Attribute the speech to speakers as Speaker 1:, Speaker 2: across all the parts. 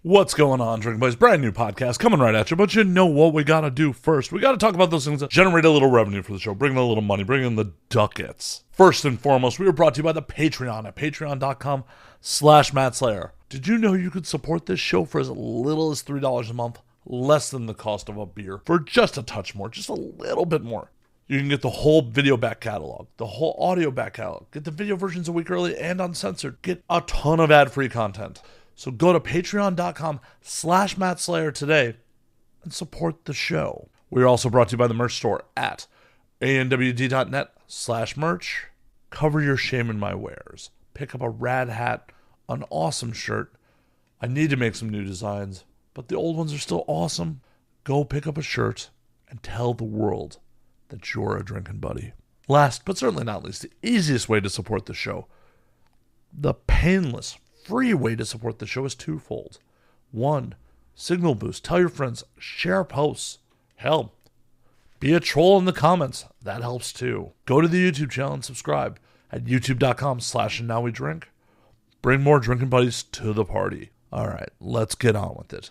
Speaker 1: What's going on, Drinking Buddies? Brand new podcast coming right at you, but you know what we gotta do first? We gotta talk about those things that generate a little revenue for the show, bring in a little money, bring in the ducats. First and foremost, we are brought to you by the Patreon at patreon.com/MattSlayer. Did you know you could support this show for as little as $3 a month? Less than the cost of a beer. For just a touch more, just a little bit more. You can get the whole video back catalog, the whole audio back catalog, get the video versions a week early and uncensored, get a ton of ad-free content. So go to patreon.com/MattSlayer today and support the show. We are also brought to you by the merch store at anwd.net/merch. Cover your shame in my wares. Pick up a rad hat, an awesome shirt. I need to make some new designs, but the old ones are still awesome. Go pick up a shirt and tell the world that you're a drinking buddy. Last, but certainly not least, the easiest way to support the show, the painless, free way to support the show is twofold. One, signal boost. Tell your friends. Share posts. Hell, be a troll in the comments. That helps too. Go to the YouTube channel and subscribe at youtube.com/andnowwedrink. Bring more drinking buddies to the party. All right, let's get on with it.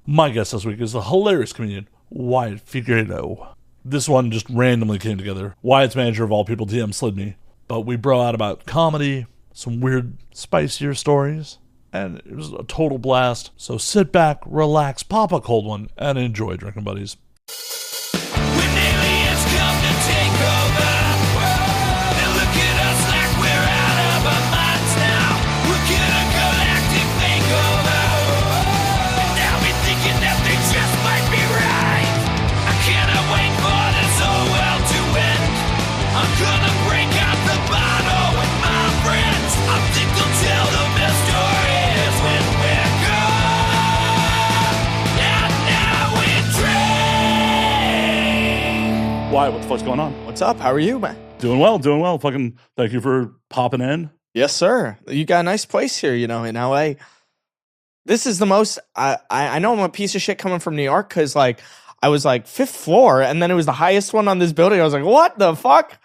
Speaker 1: My guest this week is the hilarious comedian Wyatt Feegrado. This one just randomly came together. Wyatt's manager of all people DM slid me, but we bro out about comedy, some weird, spicier stories, and it was a total blast. So sit back, relax, pop a cold one, and enjoy, Drinking Buddies.
Speaker 2: When aliens come to take over, they look at us like we're out of our minds now. We're gonna galactic makeover, and now we're thinking that they just might be right. I cannot wait for this whole world to end. I'm gonna break out the bottle with my friends. I think they'll tell the best stories when we're gone. And now we drink.
Speaker 1: Wyatt, what the fuck's going on?
Speaker 3: What's up? How are you, man?
Speaker 1: Doing well, doing well. Fucking thank you for popping in.
Speaker 3: Yes, sir. You got a nice place here, you know, in LA. This is the most, I know I'm a piece of shit coming from New York because, like, I was like 5th floor and then it was the highest one on this building. I was like, what the fuck?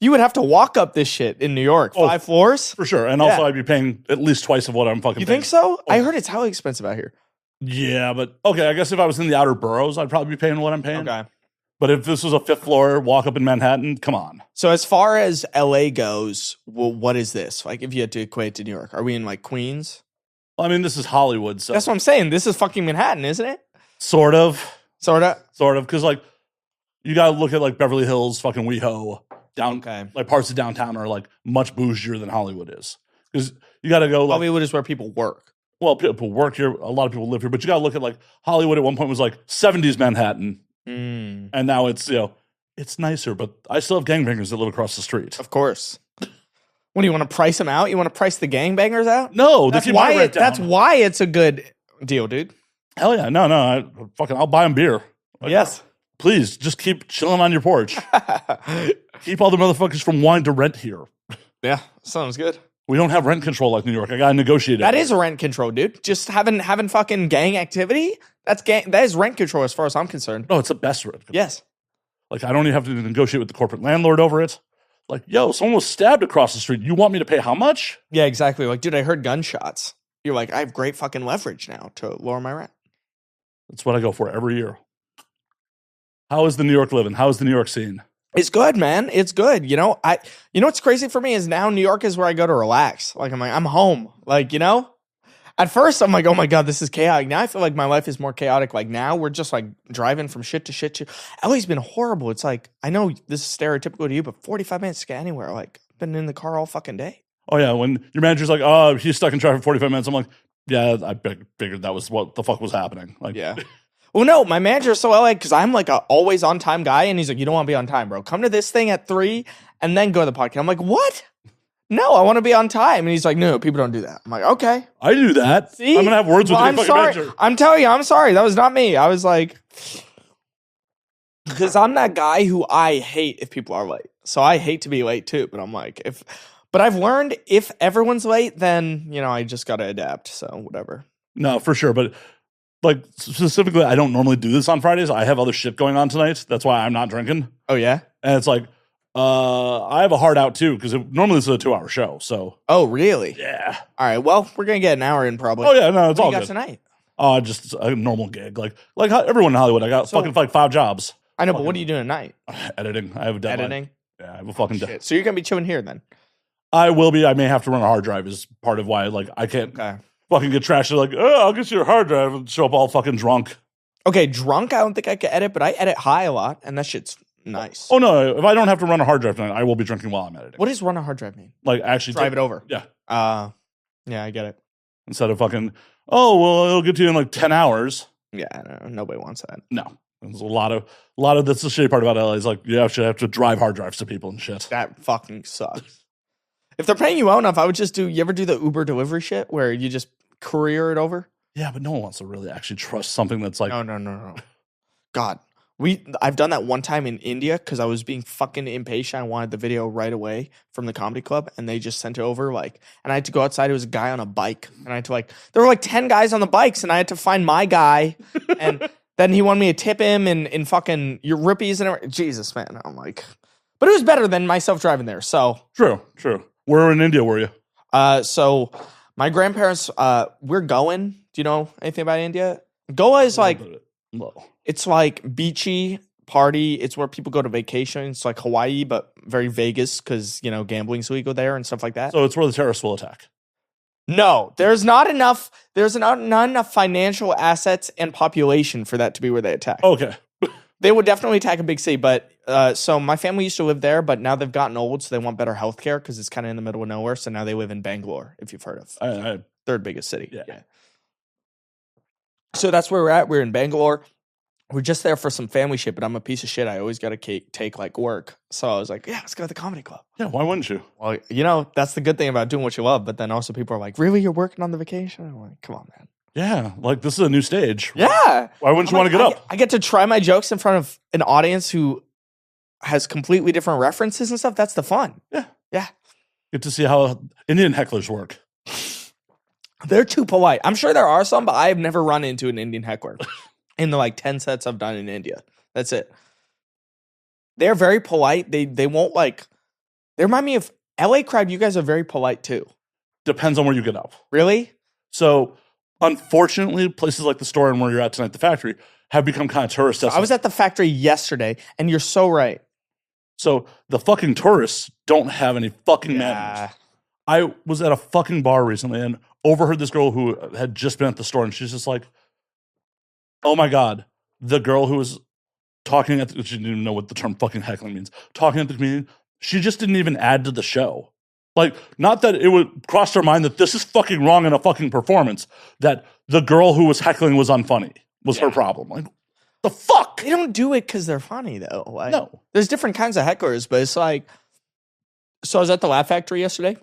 Speaker 3: You would have to walk up this shit in New York. 5 floors?
Speaker 1: For sure. And also I'd be paying at least twice of what I'm fucking
Speaker 3: You
Speaker 1: paying.
Speaker 3: think so? I heard it's hella expensive out here.
Speaker 1: Yeah, but okay, I guess if I was in the outer boroughs, I'd probably be paying what I'm paying.
Speaker 3: Okay.
Speaker 1: But if this was a 5th floor walk up in Manhattan, come on.
Speaker 3: So as far as LA goes, well, what is this? Like, if you had to equate it to New York, are we in like Queens?
Speaker 1: I mean, this is Hollywood, so
Speaker 3: That's what I'm saying. This is fucking Manhattan, isn't it?
Speaker 1: sort of.
Speaker 3: Sort of.
Speaker 1: Because like you gotta look at like Beverly Hills, fucking WeHo, down
Speaker 3: Okay.
Speaker 1: like parts of downtown are like much bougier than Hollywood is. Because you gotta go like,
Speaker 3: Hollywood is where people work.
Speaker 1: well, people work here, a lot of people live here, but you gotta look at like Hollywood at one point was like 70s Manhattan,
Speaker 3: Mm,
Speaker 1: and now it's it's nicer, but I still have gangbangers that live across the street.
Speaker 3: of course. What do you want to price them out? You want to price the gangbangers out?
Speaker 1: No,
Speaker 3: That's
Speaker 1: keep my
Speaker 3: why.
Speaker 1: rent down.
Speaker 3: That's why it's a good deal, dude.
Speaker 1: Hell yeah, no, I'll buy them beer. Like,
Speaker 3: Yes.
Speaker 1: please just keep chilling on your porch. Keep all the motherfuckers from wanting to rent here.
Speaker 3: Yeah, sounds good.
Speaker 1: We don't have rent control like New York. I gotta negotiate it.
Speaker 3: That is rent control, dude. Just having fucking gang activity. That is rent control as far as I'm concerned.
Speaker 1: No, it's the best rent control.
Speaker 3: Yes.
Speaker 1: Like I don't even have to negotiate with the corporate landlord over it. Like, yo, someone was stabbed across the street. You want me to pay how much?
Speaker 3: Yeah, exactly. Like, dude, I heard gunshots. You're like, I have great fucking leverage now to lower my rent.
Speaker 1: That's what I go for every year. How is the New York living? How is the New York scene?
Speaker 3: It's good, man. It's good. You know what's crazy for me is now New York is where I go to relax. Like, I'm home. Like, you know? At first, I'm like, oh my God, this is chaotic. Now I feel like my life is more chaotic. Like, now we're just like driving from shit to shit to. LA's been horrible. It's like, I know this is stereotypical to you, but 45 minutes to get anywhere. Like, I've been in the car all fucking day.
Speaker 1: Oh yeah, when your manager's like, oh, he's stuck in traffic for 45 minutes. I'm like, yeah, I figured that was what the fuck was happening. Like,
Speaker 3: Yeah. Well, no, my manager's so LA because I'm like a always on time guy, and he's like, you don't want to be on time, bro. Come to this thing at 3 and then go to the podcast. I'm like, what? No, I want to be on time. And he's like, no, people don't do that. I'm like, okay.
Speaker 1: I do that.
Speaker 3: See?
Speaker 1: I'm gonna have words with your
Speaker 3: I'm
Speaker 1: fucking
Speaker 3: sorry.
Speaker 1: manager.
Speaker 3: I'm telling you, I'm sorry. That was not me. I was like, because I'm that guy who I hate if people are late. So I hate to be late too. But I'm like, but I've learned if everyone's late, then, you know, I just got to adapt. So whatever.
Speaker 1: No, for sure. But like specifically, I don't normally do this on Fridays. I have other shit going on tonight. That's why I'm not drinking.
Speaker 3: Oh, yeah?
Speaker 1: And it's like, I have a hard out too because normally this is a 2-hour show. So
Speaker 3: Oh, really?
Speaker 1: yeah.
Speaker 3: All right. Well, we're going to get an hour in probably.
Speaker 1: Oh yeah, no, it's
Speaker 3: What
Speaker 1: all
Speaker 3: do you got
Speaker 1: good.
Speaker 3: tonight?
Speaker 4: Just a normal gig. Like how everyone in Hollywood. I got fucking like 5 jobs.
Speaker 3: I know, but what are you doing at night?
Speaker 4: Editing. I have a deadline.
Speaker 3: Editing?
Speaker 4: Yeah, I have a fucking deadline.
Speaker 3: So you're going to be chilling here then?
Speaker 4: I will be. I may have to run a hard drive is part of why like I can't fucking get trashed. Like, oh, I'll get you a hard drive and show up all fucking drunk.
Speaker 3: Okay, drunk I don't think I could edit, but I edit high a lot, and that shit's nice.
Speaker 4: Oh, no. If I don't have to run a hard drive tonight, I will be drinking while I'm editing.
Speaker 3: What does run a hard drive mean?
Speaker 4: Like, actually
Speaker 3: drive it over.
Speaker 4: Yeah.
Speaker 3: Yeah, I get it.
Speaker 4: Instead of fucking, oh, well, it'll get to you in like 10 hours.
Speaker 3: Yeah, no, nobody wants that.
Speaker 4: No. There's a lot of that's the shitty part about LA is like you actually have to drive hard drives to people and shit.
Speaker 3: That fucking sucks. If they're paying you well enough, I would just you ever do the Uber delivery shit where you just courier it over?
Speaker 4: Yeah, but no one wants to really actually trust something that's like.
Speaker 3: No. God. I've done that one time in India because I was being fucking impatient. I wanted the video right away from the comedy club, and they just sent it over and I had to go outside. It was a guy on a bike, and I had to there were like 10 guys on the bikes, and I had to find my guy, and then he wanted me to tip him in fucking your ruppies and everything. Jesus, man. I'm like, but it was better than myself driving there. So
Speaker 4: True. Where in India were you?
Speaker 3: So my grandparents, we're going. Do you know anything about India? Goa is like. It's like beachy party. It's where people go to vacation. It's like Hawaii, but very Vegas because, gambling's illegal there and stuff like that.
Speaker 4: So it's where the terrorists will attack.
Speaker 3: No, there's not enough financial assets and population for that to be where they attack.
Speaker 4: Okay.
Speaker 3: They would definitely attack a big city, but so my family used to live there, but now they've gotten old, so they want better health care because it's kind of in the middle of nowhere. So now they live in Bangalore, if you've heard of. Third biggest city. Yeah. So that's where we're at. We're in Bangalore. We're just there for some family shit, but I'm a piece of shit. I always got to take like work. So I was like, yeah, let's go to the comedy club.
Speaker 4: Yeah, why wouldn't you?
Speaker 3: Well, that's the good thing about doing what you love. But then also people are like, really? You're working on the vacation? I'm like, come on, man.
Speaker 4: Yeah, like this is a new stage.
Speaker 3: Yeah.
Speaker 4: Why wouldn't you want to get up?
Speaker 3: I get to try my jokes in front of an audience who has completely different references and stuff. That's the fun. Yeah.
Speaker 4: Get to see how Indian hecklers work.
Speaker 3: They're too polite. I'm sure there are some, but I've never run into an Indian heckler. In the 10 sets I've done in India. That's it. They're very polite. They won't they remind me of LA crowd. You guys are very polite too.
Speaker 4: Depends on where you get up.
Speaker 3: Really?
Speaker 4: So unfortunately, places like the store and where you're at tonight, the factory, have become kind of tourist destinations.
Speaker 3: I was at the factory yesterday and you're so right.
Speaker 4: So the fucking tourists don't have any fucking manners. I was at a fucking bar recently and overheard this girl who had just been at the store and she's just like, oh my God, the girl who was talking she didn't even know what the term fucking heckling means. Talking at the comedian, she just didn't even add to the show. Like, not that it would cross her mind that this is fucking wrong in a fucking performance, that the girl who was heckling was unfunny was her problem. Like, the fuck?
Speaker 3: They don't do it because they're funny, though.
Speaker 4: No.
Speaker 3: There's different kinds of hecklers, but it's like, so I was at the Laugh Factory yesterday,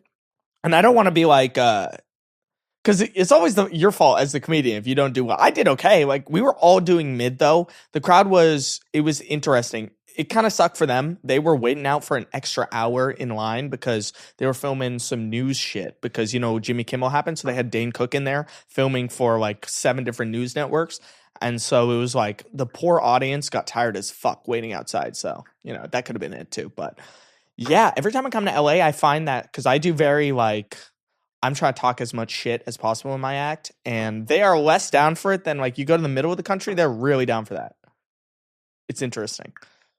Speaker 3: and I don't want to be like, because it's always your fault as the comedian if you don't do well. I did okay. We were all doing mid, though. The crowd it was interesting. It kind of sucked for them. They were waiting out for an extra hour in line because they were filming some news shit because, Jimmy Kimmel happened. So they had Dane Cook in there filming for 7 different news networks. And so it was the poor audience got tired as fuck waiting outside. So, that could have been it too. But yeah, every time I come to LA, I find that because I do very I'm trying to talk as much shit as possible in my act, and they are less down for it than you go to the middle of the country. They're really down for that. It's interesting.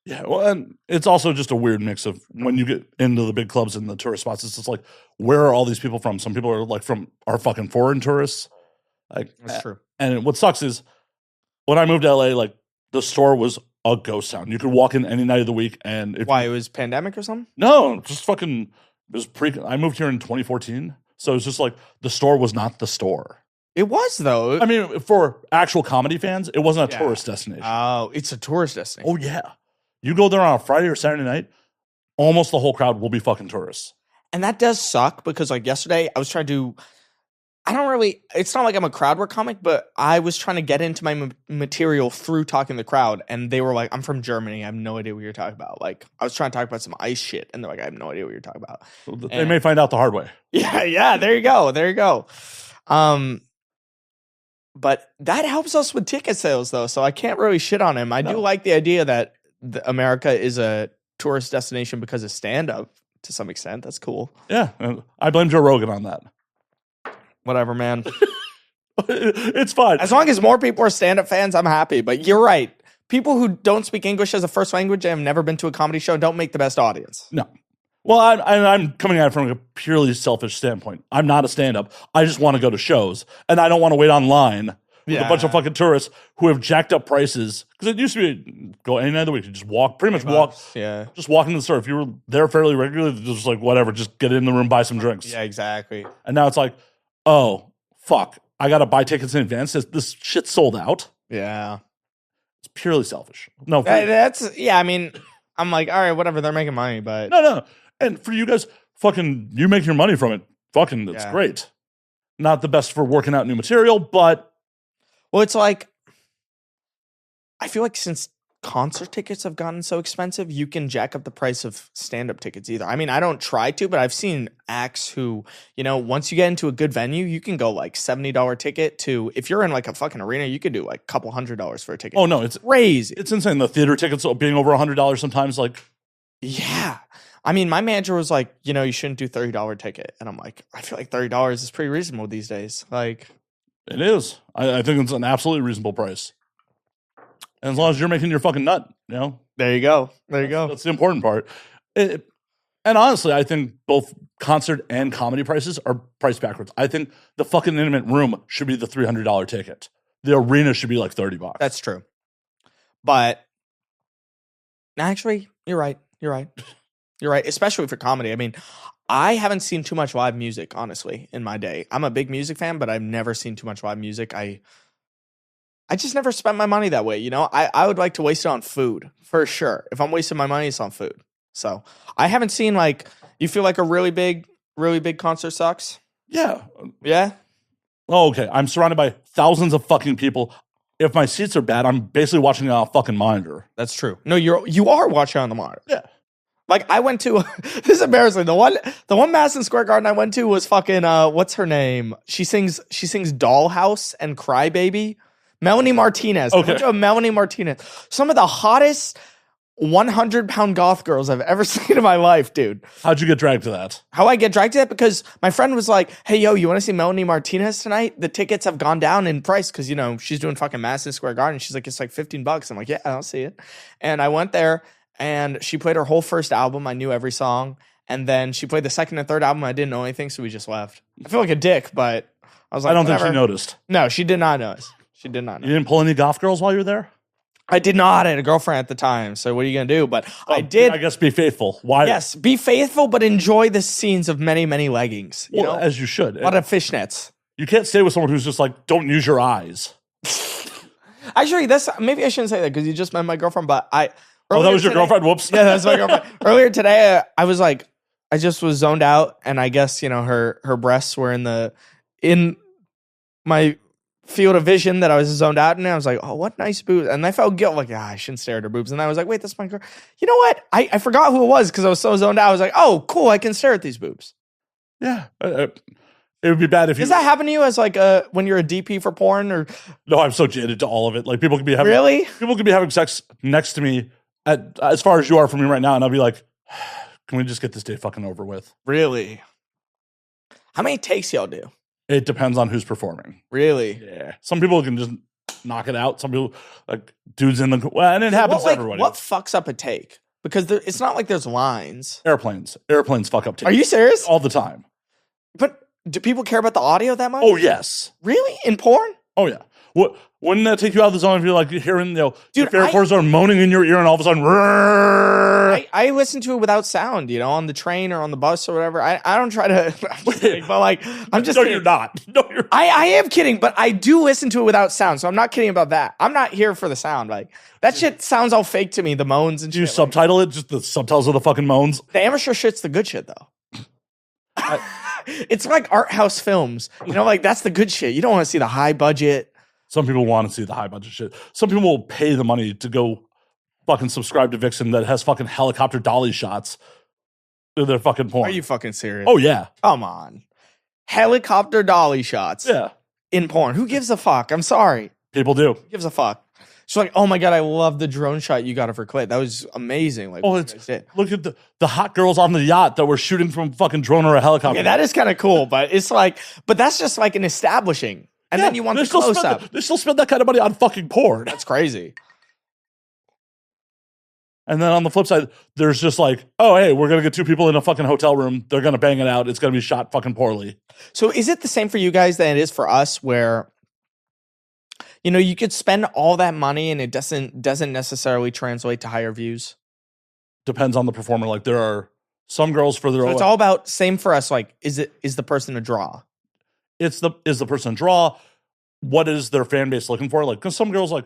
Speaker 4: Yeah, well, and it's also just a weird mix of when you get into the big clubs and the tourist spots. It's just where are all these people from? Some people are from our fucking foreign tourists.
Speaker 3: That's true.
Speaker 4: And what sucks is when I moved to LA, the store was a ghost town. You could walk in any night of the week, and it
Speaker 3: was pandemic or something?
Speaker 4: No, just fucking. It was I moved here in 2014. So it's just the store was not the store.
Speaker 3: It was, though.
Speaker 4: I mean, for actual comedy fans, it wasn't a tourist destination.
Speaker 3: Oh, it's a tourist destination.
Speaker 4: Oh, yeah. You go there on a Friday or Saturday night, almost the whole crowd will be fucking tourists.
Speaker 3: And that does suck because, yesterday, I was trying to it's not like I'm a crowd work comic, but I was trying to get into my material through talking to the crowd. And they were I'm from Germany. I have no idea what you're talking about. I was trying to talk about some ice shit. And they're I have no idea what you're talking about.
Speaker 4: They may find out the hard way.
Speaker 3: Yeah. There you go. But that helps us with ticket sales, though. So I can't really shit on him. I do like the idea that America is a tourist destination because of stand-up to some extent. That's cool.
Speaker 4: Yeah. I blame Joe Rogan on that.
Speaker 3: Whatever, man.
Speaker 4: It's fine.
Speaker 3: As long as more people are stand-up fans, I'm happy. But you're right. People who don't speak English as a first language and have never been to a comedy show don't make the best audience.
Speaker 4: No. Well, I'm coming at it from a purely selfish standpoint. I'm not a stand-up. I just want to go to shows, and I don't want to wait online with a bunch of fucking tourists who have jacked up prices. Because it used to be go any night of the week, you just walk, pretty much walk, just walk into the store. If you were there fairly regularly, just like whatever, just get in the room, buy some drinks.
Speaker 3: Yeah, exactly.
Speaker 4: And now it's like, oh fuck, I gotta buy tickets in advance. This shit's sold out.
Speaker 3: Yeah.
Speaker 4: It's purely selfish. No,
Speaker 3: I mean, I'm like, all right, whatever. They're making money, but
Speaker 4: no. And for you guys, fucking, you make your money from it. Fucking, that's great. Not the best for working out new material, but.
Speaker 3: Well, it's like, I feel like since concert tickets have gotten so expensive, you can jack up the price of stand-up tickets either. I mean, I don't try to, but I've seen acts who, once you get into a good venue, you can go like $70 ticket to, if you're in like a fucking arena, you could do like a couple $100s for a ticket.
Speaker 4: Oh, no, it's
Speaker 3: crazy.
Speaker 4: It's insane. The theater tickets being over $100 sometimes, like.
Speaker 3: Yeah. I mean, my manager was like, you shouldn't do $30 ticket. And I'm like, I feel like $30 is pretty reasonable these days. Like.
Speaker 4: It is. I think it's an absolutely reasonable price. And as long as you're making your fucking nut,
Speaker 3: There you go.
Speaker 4: That's the important part. And honestly, I think both concert and comedy prices are priced backwards. I think the fucking intimate room should be the $300 ticket. The arena should be like $30.
Speaker 3: That's true. But actually, you're right. You're right, especially for comedy. I mean, I haven't seen too much live music, honestly, in my day. I'm a big music fan, but I've never seen too much live music. I just never spent my money that way, I would like to waste it on food, for sure. If I'm wasting my money, it's on food. So I haven't seen, like, you feel like a really big concert sucks?
Speaker 4: Yeah.
Speaker 3: Yeah?
Speaker 4: Oh, okay. I'm surrounded by thousands of fucking people. If my seats are bad, I'm basically watching it on a fucking monitor.
Speaker 3: That's true. No, you are watching on the monitor.
Speaker 4: Yeah.
Speaker 3: Like, I went to, this is embarrassing. The one Madison Square Garden I went to was fucking, what's her name? She sings Dollhouse and Cry Baby. Melanie Martinez.
Speaker 4: Okay.
Speaker 3: I went to a Melanie Martinez. Some of the hottest 100-pound goth girls I've ever seen in my life, dude.
Speaker 4: How'd you get dragged to that?
Speaker 3: How I get dragged to that? Because my friend was like, hey, yo, you want to see Melanie Martinez tonight? The tickets have gone down in price because, she's doing fucking Madison Square Garden. She's like, it's like $15. I'm like, yeah, I'll see it. And I went there. And she played her whole first album. I knew every song. And then she played the second and third album. I didn't know anything, so we just left. I feel like a dick, but I was like,
Speaker 4: I don't
Speaker 3: whatever.
Speaker 4: think she noticed.
Speaker 3: No, she did not notice. She did not
Speaker 4: You
Speaker 3: know.
Speaker 4: didn't pull any goth girls while you were there?
Speaker 3: I did not. I had a girlfriend at the time, so what are you going to do? But I did.
Speaker 4: I guess be faithful. Why?
Speaker 3: Yes, be faithful, but enjoy the scenes of many, many leggings.
Speaker 4: Well, as you should.
Speaker 3: A lot of fishnets.
Speaker 4: You can't stay with someone who's just like, don't use your eyes.
Speaker 3: Actually, maybe I shouldn't say that because you just met my girlfriend, but
Speaker 4: that was your girlfriend? Whoops.
Speaker 3: Yeah, that was my girlfriend. Earlier today, I was like, I just was zoned out, and I guess her breasts were in my field of vision that I was zoned out in. And I was like, oh, what nice boobs, and I felt guilt, like, I shouldn't stare at her boobs. And I was like, wait, that's my girl. You know what? I forgot who it was because I was so zoned out. I was like, oh, cool, I can stare at these boobs.
Speaker 4: Yeah. It would be bad if you.
Speaker 3: Does that happen to you as like when you're a DP for porn or?
Speaker 4: No, I'm so jaded to all of it. Like people could be having sex next to me as far as you are from me right now, and I'll be like, can we just get this day fucking over with?
Speaker 3: Really? How many takes y'all do?
Speaker 4: It depends on who's performing.
Speaker 3: Really?
Speaker 4: Yeah. Some people can just knock it out. Some people, like dudes in the and it happens to everybody.
Speaker 3: What fucks up a take? Because it's not like there's lines.
Speaker 4: Airplanes fuck up takes.
Speaker 3: Are you serious?
Speaker 4: All the time.
Speaker 3: But do people care about the audio that much?
Speaker 4: Oh yes.
Speaker 3: Really? In porn?
Speaker 4: Oh yeah. Wouldn't that take you out of the zone if you're like hearing the fair chords are moaning in your ear and all of a sudden
Speaker 3: I listen to it without sound, on the train or on the bus or whatever. I don't try to but like I'm just
Speaker 4: No,
Speaker 3: kidding.
Speaker 4: you're not. No, you're
Speaker 3: I am kidding, but I do listen to it without sound, so I'm not kidding about that. I'm not here for the sound. Like that shit sounds all fake to me, the moans and
Speaker 4: Do you
Speaker 3: shit.
Speaker 4: subtitle it? Just the subtitles of the fucking moans?
Speaker 3: The amateur shit's the good shit though. It's like art house films. Like that's the good shit. You don't want to see the high budget.
Speaker 4: Some people want to see the high budget shit. Some people will pay the money to go fucking subscribe to Vixen that has fucking helicopter dolly shots to their fucking porn.
Speaker 3: Are you fucking serious?
Speaker 4: Oh, yeah.
Speaker 3: Come on. Helicopter dolly shots.
Speaker 4: Yeah.
Speaker 3: In porn. Who gives a fuck? I'm sorry.
Speaker 4: People do.
Speaker 3: Who gives a fuck? She's like, oh my God, I love the drone shot you got of her clit. That was amazing. Like,
Speaker 4: look at the hot girls on the yacht that were shooting from fucking drone or a helicopter.
Speaker 3: Yeah, that is kind of cool, but it's like, but that's just like an establishing. And then you want the close up.
Speaker 4: They still spend that kind of money on fucking porn.
Speaker 3: That's crazy.
Speaker 4: And then on the flip side, there's just like, oh, hey, we're going to get two people in a fucking hotel room. They're going to bang it out. It's going to be shot fucking poorly.
Speaker 3: So is it the same for you guys than it is for us where, you know, you could spend all that money and it doesn't necessarily translate to higher views?
Speaker 4: Depends on the performer. Like there are some girls for their
Speaker 3: So it's all about, same for us, like, is the person a draw?
Speaker 4: Is the person a draw? What is their fan base looking for? Like, because some girls, like,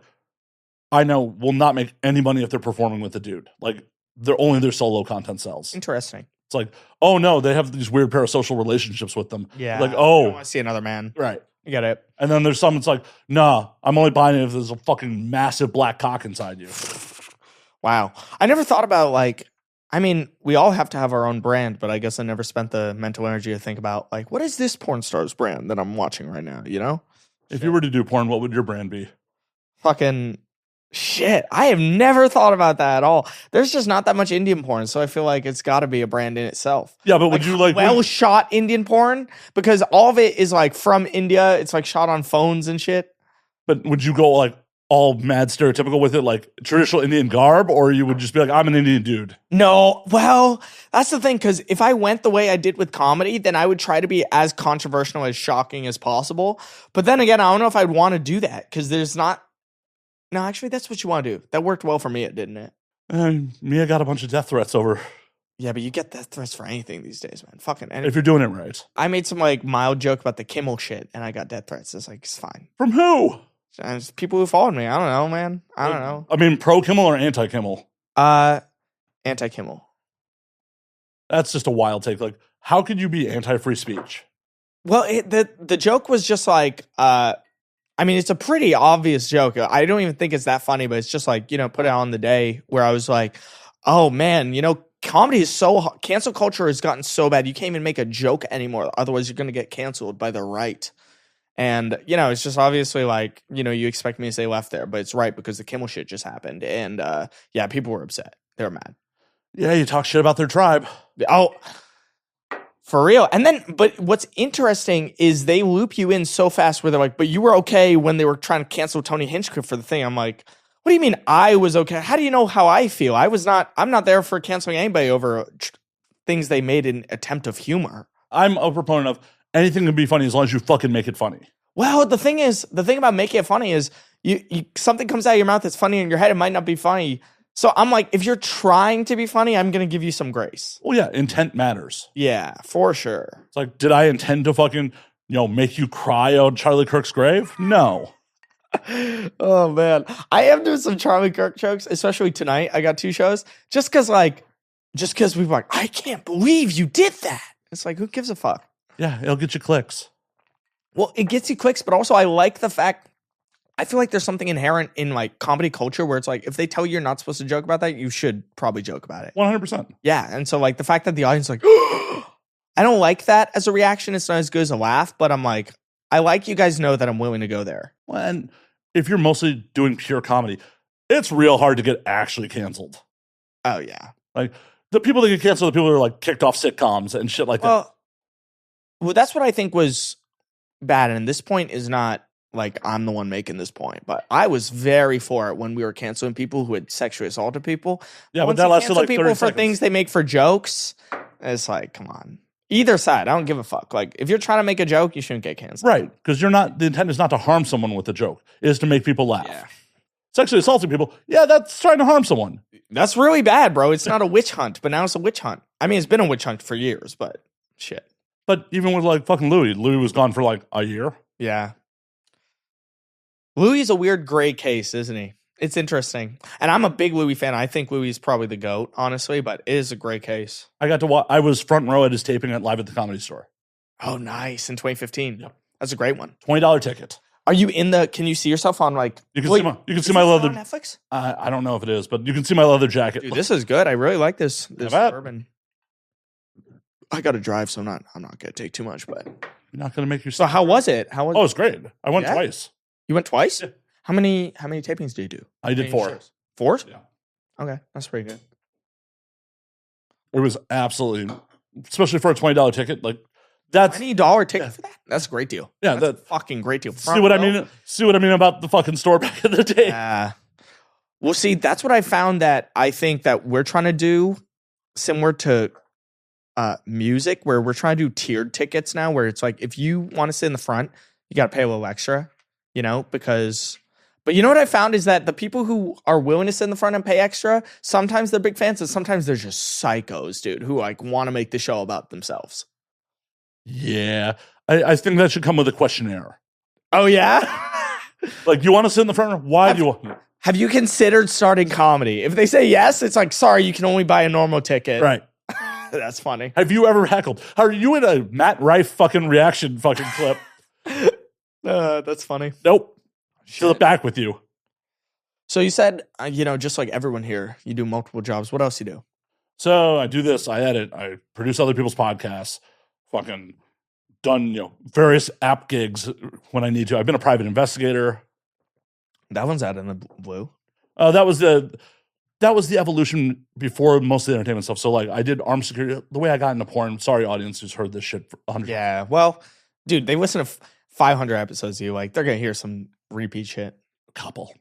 Speaker 4: I know will not make any money if they're performing with a dude. Like, they're only their solo content sells.
Speaker 3: Interesting.
Speaker 4: It's like, oh no, they have these weird parasocial relationships with them.
Speaker 3: Yeah.
Speaker 4: Like,
Speaker 3: I
Speaker 4: oh,
Speaker 3: don't want to see another man.
Speaker 4: right.
Speaker 3: You get it.
Speaker 4: And then there's some. It's like, nah, I'm only buying it if there's a fucking massive black cock inside you.
Speaker 3: Wow. I never thought about, like, I mean, we all have to have our own brand, but I guess I never spent the mental energy to think about, like, what is this porn star's brand that I'm watching right now, you know?
Speaker 4: If you were to do porn, what would your brand be?
Speaker 3: Fucking shit. I have never thought about that at all. There's just not that much Indian porn, so I feel like it's got to be a brand in itself.
Speaker 4: Yeah, but would you like
Speaker 3: well shot Indian porn? Because all of it is like from India. It's like shot on phones and shit.
Speaker 4: But would you go like all mad stereotypical with it, like traditional Indian garb, or you would just be like, I'm an Indian dude?
Speaker 3: No, well, that's the thing, because if I went the way I did with comedy, then I would try to be as controversial, as shocking as possible. But then again, I don't know if I'd want to do that, because there's not... No, actually, that's what you want to do. That worked well for me, didn't it?
Speaker 4: Mia got a bunch of death threats over.
Speaker 3: Yeah, but you get death threats for anything these days, man. Fucking anything.
Speaker 4: If you're doing it right.
Speaker 3: I made some, like, mild joke about the Kimmel shit, and I got death threats. It's like, it's fine.
Speaker 4: From who?
Speaker 3: It's people who followed me. I don't know, man. I don't know.
Speaker 4: I mean, pro Kimmel or anti Kimmel?
Speaker 3: Anti-Kimmel.
Speaker 4: That's just a wild take. Like, how could you be anti-free speech?
Speaker 3: Well, the joke was just like, I mean, it's a pretty obvious joke. I don't even think it's that funny, but it's just like, you know, put it on the day where I was like, oh man, you know, comedy is cancel culture has gotten so bad. You can't even make a joke anymore. Otherwise, you're going to get canceled by the right. And, you know, it's just obviously like, you know, you expect me to say left there, but it's right because the Kimmel shit just happened. And yeah, people were upset. They were mad.
Speaker 4: Yeah, you talk shit about their tribe.
Speaker 3: Oh, for real. And then, but what's interesting is they loop you in so fast where they're like, but you were okay when they were trying to cancel Tony Hinchcliffe for the thing. I'm like, what do you mean I was okay? How do you know how I feel? I'm not there for canceling anybody over things they made in attempt of humor.
Speaker 4: I'm a proponent of anything can be funny as long as you fucking make it funny.
Speaker 3: Well, the thing about making it funny is you something comes out of your mouth that's funny in your head. It might not be funny. So I'm like, if you're trying to be funny, I'm going to give you some grace.
Speaker 4: Well, yeah, intent matters.
Speaker 3: Yeah, for sure.
Speaker 4: It's like, did I intend to fucking, you know, make you cry on Charlie Kirk's grave? No.
Speaker 3: Oh, man. I am doing some Charlie Kirk jokes, especially tonight. I got 2 shows. Just because we were like, I can't believe you did that. It's like, who gives a fuck?
Speaker 4: Yeah, it'll get you clicks.
Speaker 3: Well, it gets you clicks, but also I like the fact, I feel like there's something inherent in like comedy culture where it's like, if they tell you you're not supposed to joke about that, you should probably joke about it.
Speaker 4: 100%.
Speaker 3: Yeah. And so like the fact that the audience is like, I don't like that as a reaction. It's not as good as a laugh, but I'm like, I like you guys know that I'm willing to go there.
Speaker 4: Well, and if you're mostly doing pure comedy, it's real hard to get actually canceled.
Speaker 3: Oh, yeah.
Speaker 4: Like the people that get canceled are the people who are like kicked off sitcoms and shit like that.
Speaker 3: Well, that's what I think was bad. And this point is not like I'm the one making this point, but I was very for it when we were canceling people who had sexually assaulted people.
Speaker 4: Yeah,
Speaker 3: Once
Speaker 4: but that
Speaker 3: you
Speaker 4: lasted
Speaker 3: cancel
Speaker 4: like 30
Speaker 3: people for
Speaker 4: seconds.
Speaker 3: things they make for jokes. It's like, come on. Either side, I don't give a fuck. Like, if you're trying to make a joke, you shouldn't get canceled.
Speaker 4: Right, because the intent is not to harm someone with a joke. It is to make people laugh.
Speaker 3: Yeah.
Speaker 4: Sexually assaulting people, yeah, that's trying to harm someone.
Speaker 3: That's really bad, bro. It's not a witch hunt, but now it's a witch hunt. I mean, it's been a witch hunt for years, but shit.
Speaker 4: But even with like fucking Louis was gone for like a year.
Speaker 3: Yeah. Louis is a weird gray case, isn't he? It's interesting. And I'm a big Louis fan. I think Louis is probably the GOAT, honestly, but it is a gray case.
Speaker 4: I got to watch. I was front row at his taping at Live at the Comedy Store.
Speaker 3: Oh, nice. In 2015.
Speaker 4: Yep.
Speaker 3: That's a great one.
Speaker 4: $20 ticket.
Speaker 3: Are you can you see yourself on like...
Speaker 4: You can see my leather...
Speaker 3: on Netflix?
Speaker 4: I don't know if it is, but you can see my leather jacket.
Speaker 3: Dude, this is good. I really like this
Speaker 4: bet.
Speaker 3: bourbon. I got to drive, so I'm not going to take too much, but...
Speaker 4: You're not going to make you...
Speaker 3: So how was it?
Speaker 4: Oh, it was great. I went twice.
Speaker 3: You went twice?
Speaker 4: Yeah.
Speaker 3: How many tapings did you do?
Speaker 4: I did 4.
Speaker 3: Shows? 4?
Speaker 4: Yeah.
Speaker 3: Okay, that's pretty good.
Speaker 4: It was absolutely... Especially for a $20 ticket, like, That's
Speaker 3: $20 ticket for that? That's a great deal.
Speaker 4: Yeah,
Speaker 3: that's a fucking great deal.
Speaker 4: See what I mean? See what I mean about the fucking store back in the day?
Speaker 3: Well, see, that's what I found that I think that we're trying to do similar to music, where we're trying to do tiered tickets now, where it's like if you want to sit in the front, you got to pay a little extra, because. But you know what I found is that the people who are willing to sit in the front and pay extra, sometimes they're big fans, and sometimes they're just psychos, dude, who like want to make the show about themselves.
Speaker 4: Yeah, I think that should come with a questionnaire.
Speaker 3: Oh yeah,
Speaker 4: like you want to sit in the front? Why do you want?
Speaker 3: Have you considered starting comedy? If they say yes, it's like, sorry, you can only buy a normal ticket.
Speaker 4: Right.
Speaker 3: That's funny.
Speaker 4: Have you ever heckled? Are you in a Matt Rife fucking reaction fucking clip?
Speaker 3: That's funny.
Speaker 4: Nope. Fill it back with you.
Speaker 3: So you said, just like everyone here, you do multiple jobs. What else you do?
Speaker 4: So I do this. I edit. I produce other people's podcasts. Fucking done, various app gigs when I need to. I've been a private investigator.
Speaker 3: That one's out in the blue.
Speaker 4: That was the evolution before most of the entertainment stuff. So like I did armed security. The way I got into porn. Sorry, audience who's heard this shit for 100.
Speaker 3: Yeah. Well, dude, they listen to 500 episodes of you. Like they're gonna hear some repeat shit.
Speaker 4: A couple,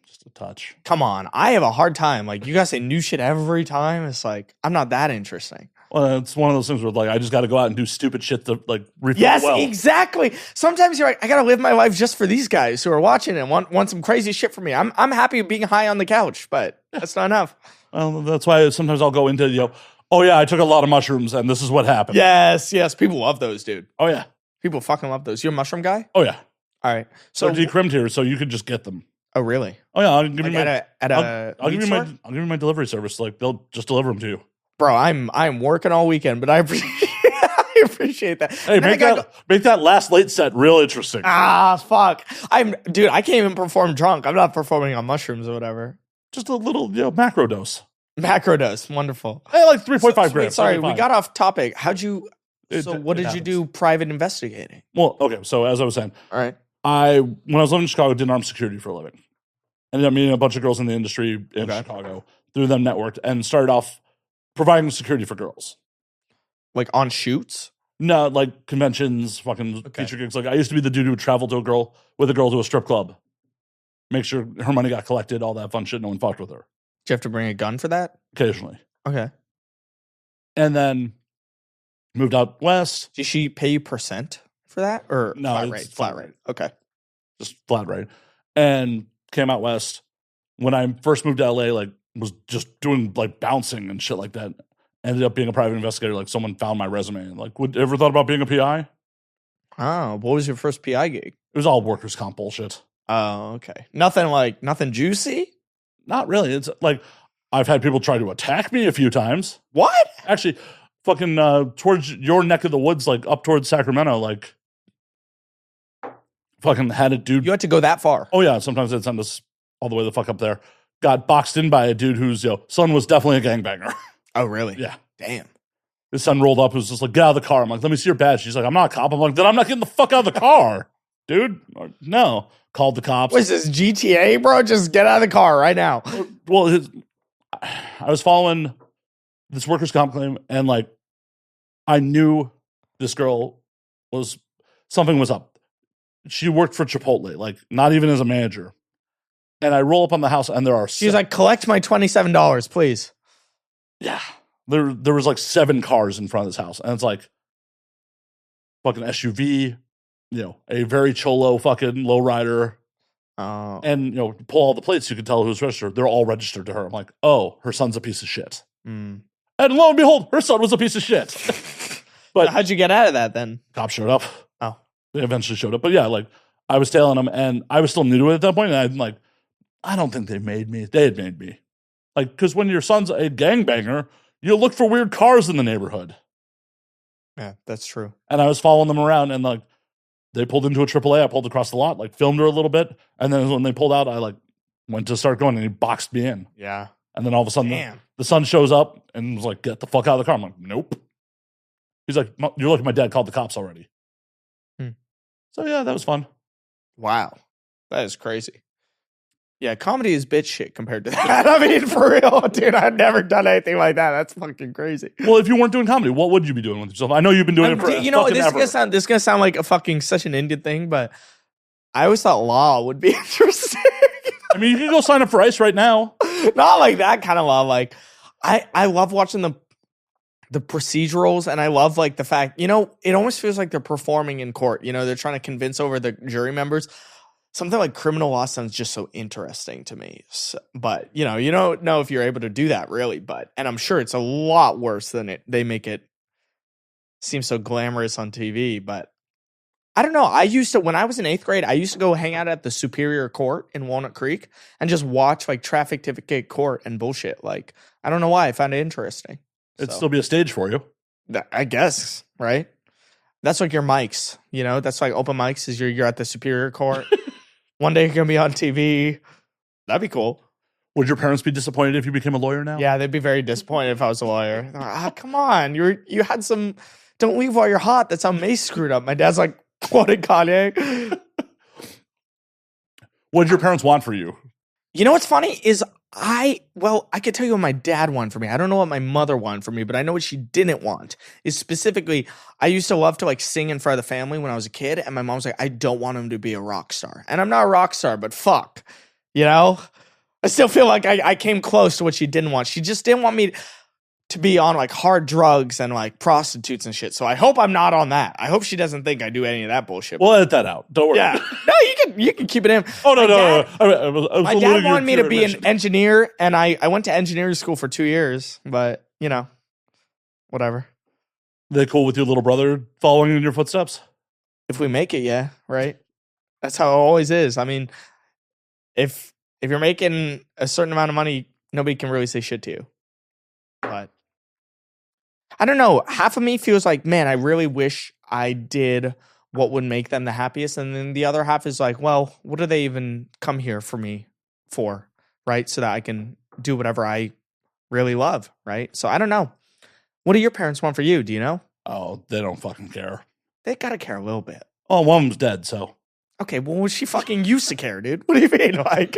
Speaker 4: just a touch.
Speaker 3: Come on, I have a hard time. Like you guys say new shit every time. It's like I'm not that interesting.
Speaker 4: Well, it's one of those things where like I just got to go out and do stupid shit to like repeat.
Speaker 3: Yes,
Speaker 4: well.
Speaker 3: exactly. Sometimes you're like, I gotta live my life just for these guys who are watching and want some crazy shit from me. I'm happy being high on the couch, but that's not enough.
Speaker 4: Well, that's why sometimes I'll go into oh yeah, I took a lot of mushrooms and this is what happened.
Speaker 3: Yes, people love those, dude.
Speaker 4: Oh yeah,
Speaker 3: people fucking love those. You're a mushroom guy?
Speaker 4: Oh yeah.
Speaker 3: All right.
Speaker 4: So they're decrimmed here, so you could just get them.
Speaker 3: Oh really?
Speaker 4: Oh yeah, I'll give you
Speaker 3: I'll
Speaker 4: give you my delivery service. Like they'll just deliver them to you.
Speaker 3: Bro, I'm working all weekend, but I appreciate that.
Speaker 4: Hey, make that last late set real interesting.
Speaker 3: Fuck. I can't even perform drunk. I'm not performing on mushrooms or whatever.
Speaker 4: Just a little macro dose.
Speaker 3: Macro dose, wonderful.
Speaker 4: Hey, like 3.5 grams.
Speaker 3: Sorry, we got off topic. What did you do private investigating?
Speaker 4: Well, okay, so as I was saying,
Speaker 3: all right.
Speaker 4: When I was living in Chicago, did armed security for a living. Ended up meeting a bunch of girls in the industry in Chicago, through them networked, and started off providing security for girls.
Speaker 3: Like on shoots?
Speaker 4: No, like conventions, fucking feature gigs. Like I used to be the dude who would travel with a girl to a strip club. Make sure her money got collected, all that fun shit. No one fucked with her.
Speaker 3: Did you have to bring a gun for that?
Speaker 4: Occasionally.
Speaker 3: Okay.
Speaker 4: And then moved out west.
Speaker 3: Did she pay you percent for that? Or
Speaker 4: no,
Speaker 3: flat rate. Okay.
Speaker 4: Just flat rate. And came out west. When I first moved to LA, like was just doing like bouncing and shit like that. Ended up being a private investigator. Like someone found my resume and like, ever thought about being a PI?
Speaker 3: Oh, what was your first PI gig?
Speaker 4: It was all workers' comp bullshit.
Speaker 3: Oh, okay. Nothing juicy?
Speaker 4: Not really. It's like I've had people try to attack me a few times.
Speaker 3: What?
Speaker 4: Actually, fucking towards your neck of the woods, like up towards Sacramento, like fucking had a dude.
Speaker 3: You had to go that far?
Speaker 4: Oh yeah. Sometimes they'd send us all the way the fuck up there. Got boxed in by a dude whose son was definitely a gangbanger.
Speaker 3: Oh really?
Speaker 4: Yeah.
Speaker 3: Damn.
Speaker 4: His son rolled up. Was just like, get out of the car. I'm like, let me see your badge. She's like, I'm not a cop. I'm like, then I'm not getting the fuck out of the car, dude. No. Called the cops.
Speaker 3: What is this, GTA, bro? Just get out of the car right now.
Speaker 4: Well, I was following this workers' comp claim, and like, I knew this girl something was up. She worked for Chipotle, like not even as a manager. And I roll up on the house, and there are.
Speaker 3: She's like, collect my $27, please.
Speaker 4: Yeah, there was like 7 cars in front of this house, and it's like fucking SUV. A very cholo fucking lowrider. And, pull all the plates, you can tell who's registered. They're all registered to her. I'm like, oh, her son's a piece of shit. And lo and behold, her son was a piece of shit. But
Speaker 3: how'd you get out of that then?
Speaker 4: Cops showed up.
Speaker 3: Oh.
Speaker 4: They eventually showed up. But yeah, like, I was tailing them, and I was still new to it at that point, and I'm like, I don't think they made me. They had made me. Like, because when your son's a gangbanger, you look for weird cars in the neighborhood.
Speaker 3: Yeah, that's true.
Speaker 4: And I was following them around, and like, they pulled into a AAA. I pulled across the lot, like filmed her a little bit. And then when they pulled out, I like went to start going and he boxed me in.
Speaker 3: Yeah.
Speaker 4: And then all of a sudden the son shows up and was like, get the fuck out of the car. I'm like, nope. He's like, you're lucky my dad called the cops already. So yeah, that was fun.
Speaker 3: Wow. That is crazy. Yeah, comedy is bitch shit compared to that. I mean, for real, dude, I've never done anything like that. That's fucking crazy.
Speaker 4: Well, if you weren't doing comedy, what would you be doing with yourself? I know you've been doing it for
Speaker 3: You know,
Speaker 4: fucking
Speaker 3: this
Speaker 4: ever.
Speaker 3: is gonna sound like a fucking such an Indian thing, but I always thought law would be interesting.
Speaker 4: I mean, you can go sign up for ICE right now.
Speaker 3: Not like that kind of law. Like, I love watching the procedurals, and I love like the fact, you know, it almost feels like they're performing in court. You know, they're trying to convince over the jury members. Something like criminal law sounds just so interesting to me. So, but you know, you don't know if you're able to do that really. But and I'm sure it's a lot worse than they make it seem so glamorous on TV. But I don't know. I used to, when I was in 8th grade, I used to go hang out at the Superior Court in Walnut Creek and just watch like traffic ticket court and bullshit. Like, I don't know why. I found it interesting.
Speaker 4: It'd still be a stage for you.
Speaker 3: I guess, right? That's like your mics, you know? That's like open mics is you're at the Superior Court. One day you're going to be on TV. That'd be cool.
Speaker 4: Would your parents be disappointed if you became a lawyer now?
Speaker 3: Yeah, they'd be very disappointed if I was a lawyer. They're like, come on. You had some, don't leave while you're hot. That's how Mace screwed up. My dad's like, quoted Kanye.
Speaker 4: What did your parents want for you?
Speaker 3: You know what's funny is I could tell you what my dad wanted for me. I don't know what my mother wanted for me, but I know what she didn't want. Is specifically, I used to love to like sing in front of the family when I was a kid, and my mom's like, I don't want him to be a rock star. And I'm not a rock star, but fuck. You know? I still feel like I came close to what she didn't want. She just didn't want me to be on like hard drugs and like prostitutes and shit. So I hope I'm not on that. I hope she doesn't think I do any of that bullshit.
Speaker 4: We'll edit that out. Don't worry.
Speaker 3: Yeah. No, you can keep it in.
Speaker 4: Oh, no, no.
Speaker 3: My dad wanted me to be an engineer, and I went to engineering school for 2 years, but, you know, whatever.
Speaker 4: They cool with your little brother following in your footsteps?
Speaker 3: If we make it, yeah, right? That's how it always is. I mean, if you're making a certain amount of money, nobody can really say shit to you. But I don't know. Half of me feels like, man, I really wish I did what would make them the happiest. And then the other half is like, well, what do they even come here for me for? Right? So that I can do whatever I really love. Right? So I don't know. What do your parents want for you? Do you know?
Speaker 4: Oh, they don't fucking care.
Speaker 3: They got to care a little bit.
Speaker 4: Oh, one of them's dead, so.
Speaker 3: Okay, well, she fucking used to care, dude. What do you mean? Like,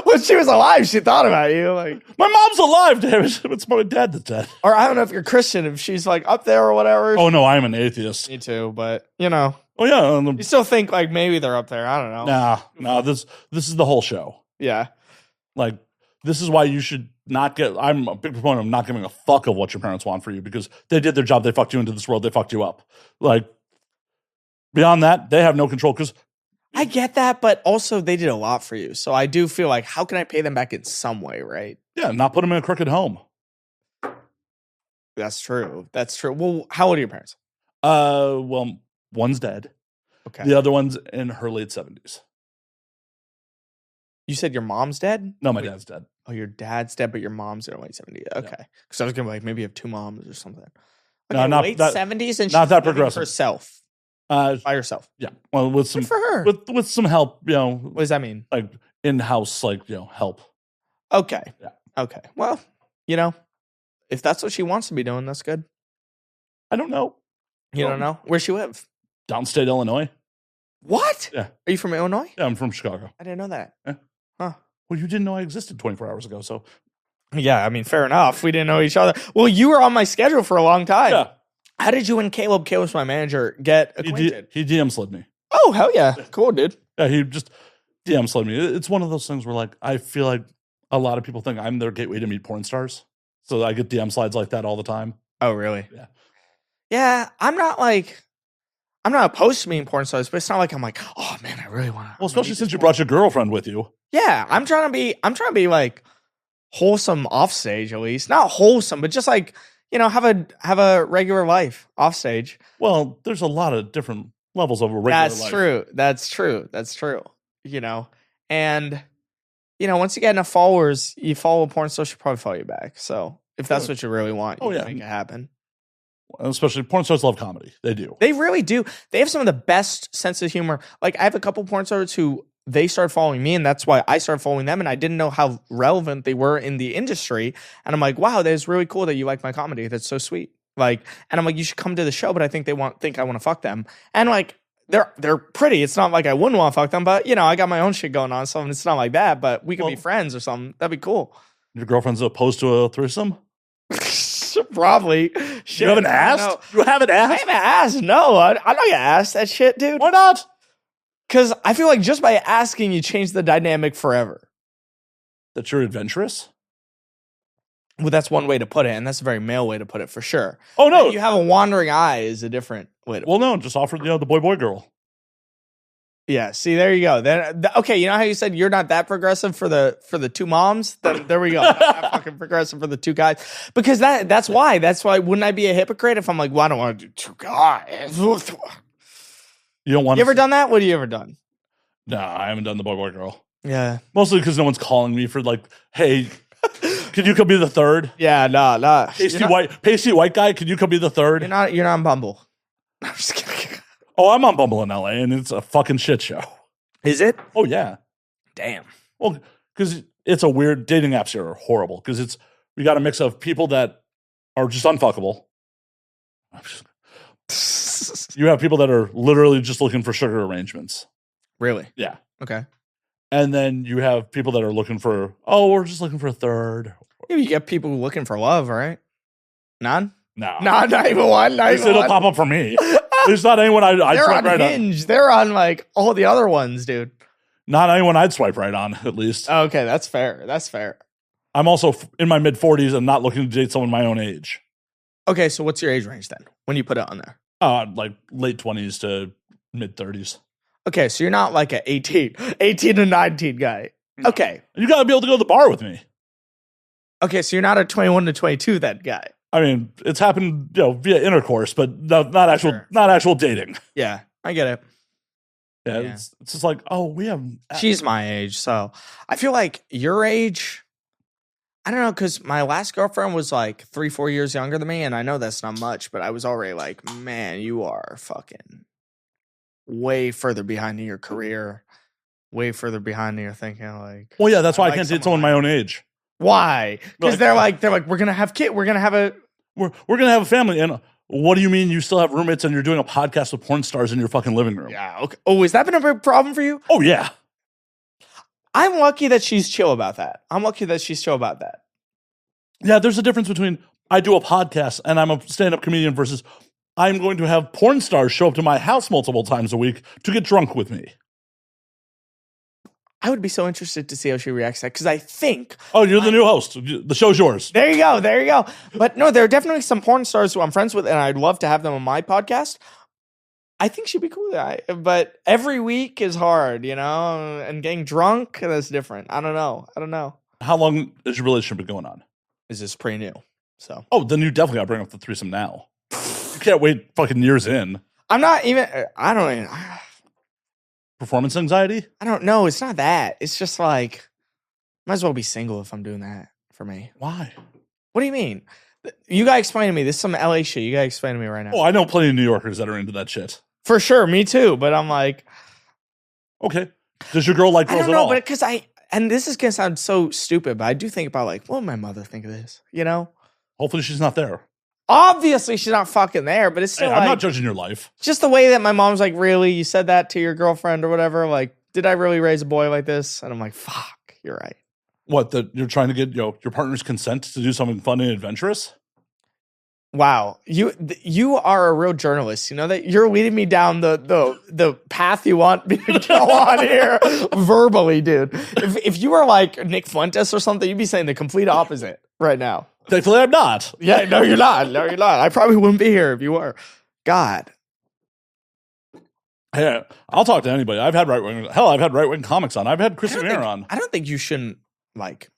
Speaker 3: when she was alive, she thought about you. Like,
Speaker 4: my mom's alive, damn it. It's my dad that's dead.
Speaker 3: Or I don't know if you're Christian, if she's like up there or whatever.
Speaker 4: Oh, no, I'm an atheist.
Speaker 3: Me too, but, you know.
Speaker 4: Oh, yeah.
Speaker 3: You still think like maybe they're up there. I don't know.
Speaker 4: Nah, this is the whole show.
Speaker 3: Yeah.
Speaker 4: Like, this is why you should not get, I'm a big proponent of not giving a fuck of what your parents want for you, because they did their job. They fucked you into this world. They fucked you up. Like, beyond that, they have no control, because
Speaker 3: I get that, but also they did a lot for you. So I do feel like, how can I pay them back in some way, right?
Speaker 4: yeah, not put them in a crooked home.
Speaker 3: That's true. That's true. Well, how old are your parents?
Speaker 4: Well, one's dead.
Speaker 3: Okay.
Speaker 4: The other one's in her late 70s.
Speaker 3: You said your mom's dead?
Speaker 4: No, my dad's dead.
Speaker 3: Oh, your dad's dead, but your mom's in her late 70s. Okay. Because I was going to be like, maybe you have two moms or something. Okay,
Speaker 4: No, not
Speaker 3: late
Speaker 4: that-
Speaker 3: 70s and
Speaker 4: not
Speaker 3: she's
Speaker 4: that
Speaker 3: living
Speaker 4: progressive.
Speaker 3: herself.
Speaker 4: By
Speaker 3: herself.
Speaker 4: Yeah. Well, with some
Speaker 3: Good for her.
Speaker 4: with some help,
Speaker 3: What does that mean?
Speaker 4: like in-house, help.
Speaker 3: Okay.
Speaker 4: Yeah.
Speaker 3: Okay. Well, if that's what she wants to be doing, that's good.
Speaker 4: I don't know.
Speaker 3: You don't know? Where she live?
Speaker 4: Downstate Illinois.
Speaker 3: What?
Speaker 4: Yeah.
Speaker 3: Are you from Illinois?
Speaker 4: Yeah, I'm from Chicago.
Speaker 3: I didn't know that.
Speaker 4: Yeah.
Speaker 3: Huh.
Speaker 4: Well, you didn't know I existed 24 hours ago, so.
Speaker 3: Yeah, I mean, fair enough. We didn't know each other. Well, you were on my schedule for a long time.
Speaker 4: Yeah.
Speaker 3: How did you and Caleb's my manager, get acquainted?
Speaker 4: He DM slid me.
Speaker 3: Oh, hell yeah. Cool, dude.
Speaker 4: Yeah, he just DM slid me. It's one of those things where, I feel like a lot of people think I'm their gateway to meet porn stars. So I get DM slides like that all the time.
Speaker 3: Oh, really?
Speaker 4: Yeah.
Speaker 3: Yeah, I'm not opposed to meeting porn stars, but it's not like I'm like, oh man, I really want to.
Speaker 4: Well, especially since you brought your girlfriend with you.
Speaker 3: Yeah, I'm trying to be like wholesome off stage, at least. Not wholesome, but just like, have a regular life off stage.
Speaker 4: Well, there's a lot of different levels of a regular life.
Speaker 3: That's true. And once you get enough followers, you follow a porn star, she'll probably follow you back. So if that's what you really want, you can make it happen.
Speaker 4: Especially porn stars love comedy. They do.
Speaker 3: They really do. They have some of the best sense of humor. Like, I have a couple porn stars who they started following me, and that's why I started following them, and I didn't know how relevant they were in the industry. And I'm like, wow, that's really cool that you like my comedy. That's so sweet. Like, and I'm like, you should come to the show, but I think think I want to fuck them. And like, they're pretty. It's not like I wouldn't want to fuck them, but I got my own shit going on, so it's not like that. But we could be friends or something. That'd be cool.
Speaker 4: Your girlfriend's opposed to a threesome?
Speaker 3: Probably. Shit,
Speaker 4: You haven't asked? You haven't
Speaker 3: I
Speaker 4: asked?
Speaker 3: haven't asked. No, I'm not gonna ask that shit, dude.
Speaker 4: Why not?
Speaker 3: Because I feel like just by asking, you change the dynamic forever.
Speaker 4: That you're adventurous?
Speaker 3: Well, that's one way to put it, and that's a very male way to put it for sure.
Speaker 4: Oh, no.
Speaker 3: You have a wandering eye is a different way to.
Speaker 4: Well, no, just offer the boy girl.
Speaker 3: Yeah, see, there you go. Then okay, you know how you said you're not that progressive for the two moms? Then there we go. Not that fucking progressive for the two guys. Because that's why. That's why wouldn't I be a hypocrite if I'm like, well, I don't want to do two guys.
Speaker 4: You don't want
Speaker 3: You ever done that? What have you ever done?
Speaker 4: No, I haven't done the boy girl.
Speaker 3: Yeah.
Speaker 4: Mostly because no one's calling me for like, hey, can you come be the third?
Speaker 3: Yeah, nah.
Speaker 4: Pasty white guy, can you come be the third?
Speaker 3: You're not on Bumble. I'm just kidding.
Speaker 4: Oh, I'm on Bumble in LA, and it's a fucking shit show.
Speaker 3: Is it?
Speaker 4: Oh, yeah.
Speaker 3: Damn.
Speaker 4: Well, because it's a weird, dating apps here are horrible, because we got a mix of people that are just unfuckable. You have people that are literally just looking for sugar arrangements.
Speaker 3: Really?
Speaker 4: Yeah.
Speaker 3: Okay.
Speaker 4: And then you have people that are looking for, we're just looking for a third.
Speaker 3: Maybe you get people looking for love, right? None?
Speaker 4: No.
Speaker 3: Not even one. Not even
Speaker 4: It'll
Speaker 3: one.
Speaker 4: pop up for me. There's not anyone I'd
Speaker 3: They're
Speaker 4: swipe
Speaker 3: on
Speaker 4: right on.
Speaker 3: Hinge. They're on like all the other ones, dude.
Speaker 4: Not anyone I'd swipe right on, at least.
Speaker 3: Okay, that's fair. That's fair.
Speaker 4: I'm also in my mid-40s and not looking to date someone my own age.
Speaker 3: Okay, so what's your age range then when you put it on there?
Speaker 4: Like late 20s to mid-30s.
Speaker 3: Okay, so you're not like an 18 to 19 guy.
Speaker 4: No.
Speaker 3: Okay.
Speaker 4: You got to be able to go to the bar with me.
Speaker 3: Okay, so you're not a 21 to 22 that guy.
Speaker 4: I mean, it's happened, via intercourse, but not actual dating.
Speaker 3: Yeah, I get it.
Speaker 4: Yeah,
Speaker 3: Yeah.
Speaker 4: It's just like, we have.
Speaker 3: She's my age, so I feel like your age, I don't know, because my last girlfriend was like 3-4 years younger than me, and I know that's not much, but I was already like, man, you are fucking way further behind in your career, way further behind in your thinking. Like,
Speaker 4: Well, yeah, that's why I
Speaker 3: like
Speaker 4: can't date someone my own age.
Speaker 3: why? Because
Speaker 4: Like-
Speaker 3: they're like, we're gonna have kid, we're gonna have a.
Speaker 4: We're gonna have a family, and what do you mean you still have roommates and you're doing a podcast with porn stars in your fucking living room?
Speaker 3: Yeah. Okay. Oh, has that been a big problem for you?
Speaker 4: Oh yeah.
Speaker 3: I'm lucky that she's chill about that.
Speaker 4: Yeah, there's a difference between I do a podcast and I'm a stand-up comedian versus I'm going to have porn stars show up to my house multiple times a week to get drunk with me.
Speaker 3: I would be so interested to see how she reacts to that because I think.
Speaker 4: Oh, you're the new host. The show's yours.
Speaker 3: There you go. But no, there are definitely some porn stars who I'm friends with, and I'd love to have them on my podcast. I think she'd be cool with that. But every week is hard, and getting drunk, that's different. I don't know.
Speaker 4: How long has your relationship been going on?
Speaker 3: Is this pretty new? So.
Speaker 4: Oh, then you definitely got to bring up the threesome now. You can't wait fucking years in.
Speaker 3: I'm not even. I don't even.
Speaker 4: Performance anxiety?
Speaker 3: I don't know. It's not that. It's just like, might as well be single if I'm doing that for me.
Speaker 4: Why?
Speaker 3: What do you mean? You gotta explain to me. This is some LA shit. You gotta explain to me right now.
Speaker 4: Oh, I know plenty of New Yorkers that are into that shit.
Speaker 3: For sure, me too. But I'm like,
Speaker 4: Okay. Does your girl like
Speaker 3: I
Speaker 4: girls
Speaker 3: don't
Speaker 4: at
Speaker 3: know,
Speaker 4: all?
Speaker 3: but because and this is gonna sound so stupid, but I do think about like, what would my mother think of this?
Speaker 4: Hopefully she's not there.
Speaker 3: Obviously, she's not fucking there, but it's
Speaker 4: Hey,
Speaker 3: still
Speaker 4: I'm
Speaker 3: like,
Speaker 4: not judging your life.
Speaker 3: just the way that my mom's like, really, you said that to your girlfriend or whatever. Like, did I really raise a boy like this? And I'm like, fuck, you're right.
Speaker 4: What, that you're trying to get your partner's consent to do something fun and adventurous?
Speaker 3: Wow, you are a real journalist. You know that you're leading me down the path you want me to go on here verbally, dude. If you were like Nick Fuentes or something, you'd be saying the complete opposite right now.
Speaker 4: Thankfully, I'm not.
Speaker 3: Yeah, no, you're not. No, you're not. I probably wouldn't be here if you were. God.
Speaker 4: Hey, I'll talk to anybody. I've had right-wing comics on. I've had Chris Amir on.
Speaker 3: I don't think you shouldn't like.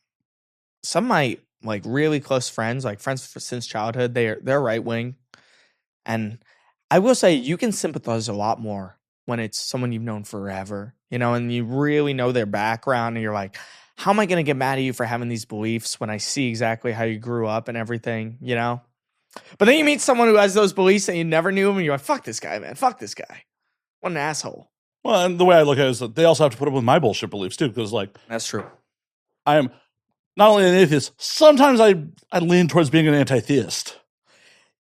Speaker 3: Some of my like really close friends, like friends since childhood, they're right wing, and I will say you can sympathize a lot more when it's someone you've known forever, and you really know their background, and you're like, how am I going to get mad at you for having these beliefs when I see exactly how you grew up and everything, But then you meet someone who has those beliefs and you never knew him, and you're like, fuck this guy, man, fuck this guy. What an asshole.
Speaker 4: Well, and the way I look at it is that they also have to put up with my bullshit beliefs too, because
Speaker 3: That's true.
Speaker 4: I am not only an atheist, sometimes I lean towards being an anti-theist.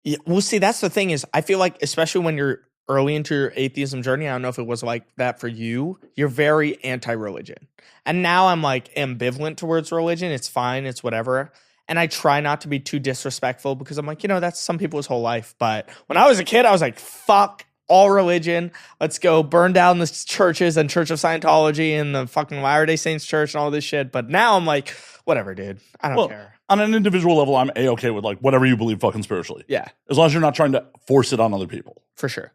Speaker 3: Yeah, well, see, that's the thing is, I feel like, especially when you're early into your atheism journey, I don't know if it was like that for you, you're very anti-religion. And now I'm like ambivalent towards religion. It's fine. It's whatever. And I try not to be too disrespectful because I'm like, that's some people's whole life. But when I was a kid, I was like, fuck all religion. Let's go burn down the churches and Church of Scientology and the fucking Latter-day Saints church and all this shit. But now I'm like, whatever, dude. I don't care.
Speaker 4: On an individual level, I'm A-okay with like whatever you believe fucking spiritually.
Speaker 3: Yeah.
Speaker 4: As long as you're not trying to force it on other people.
Speaker 3: For sure.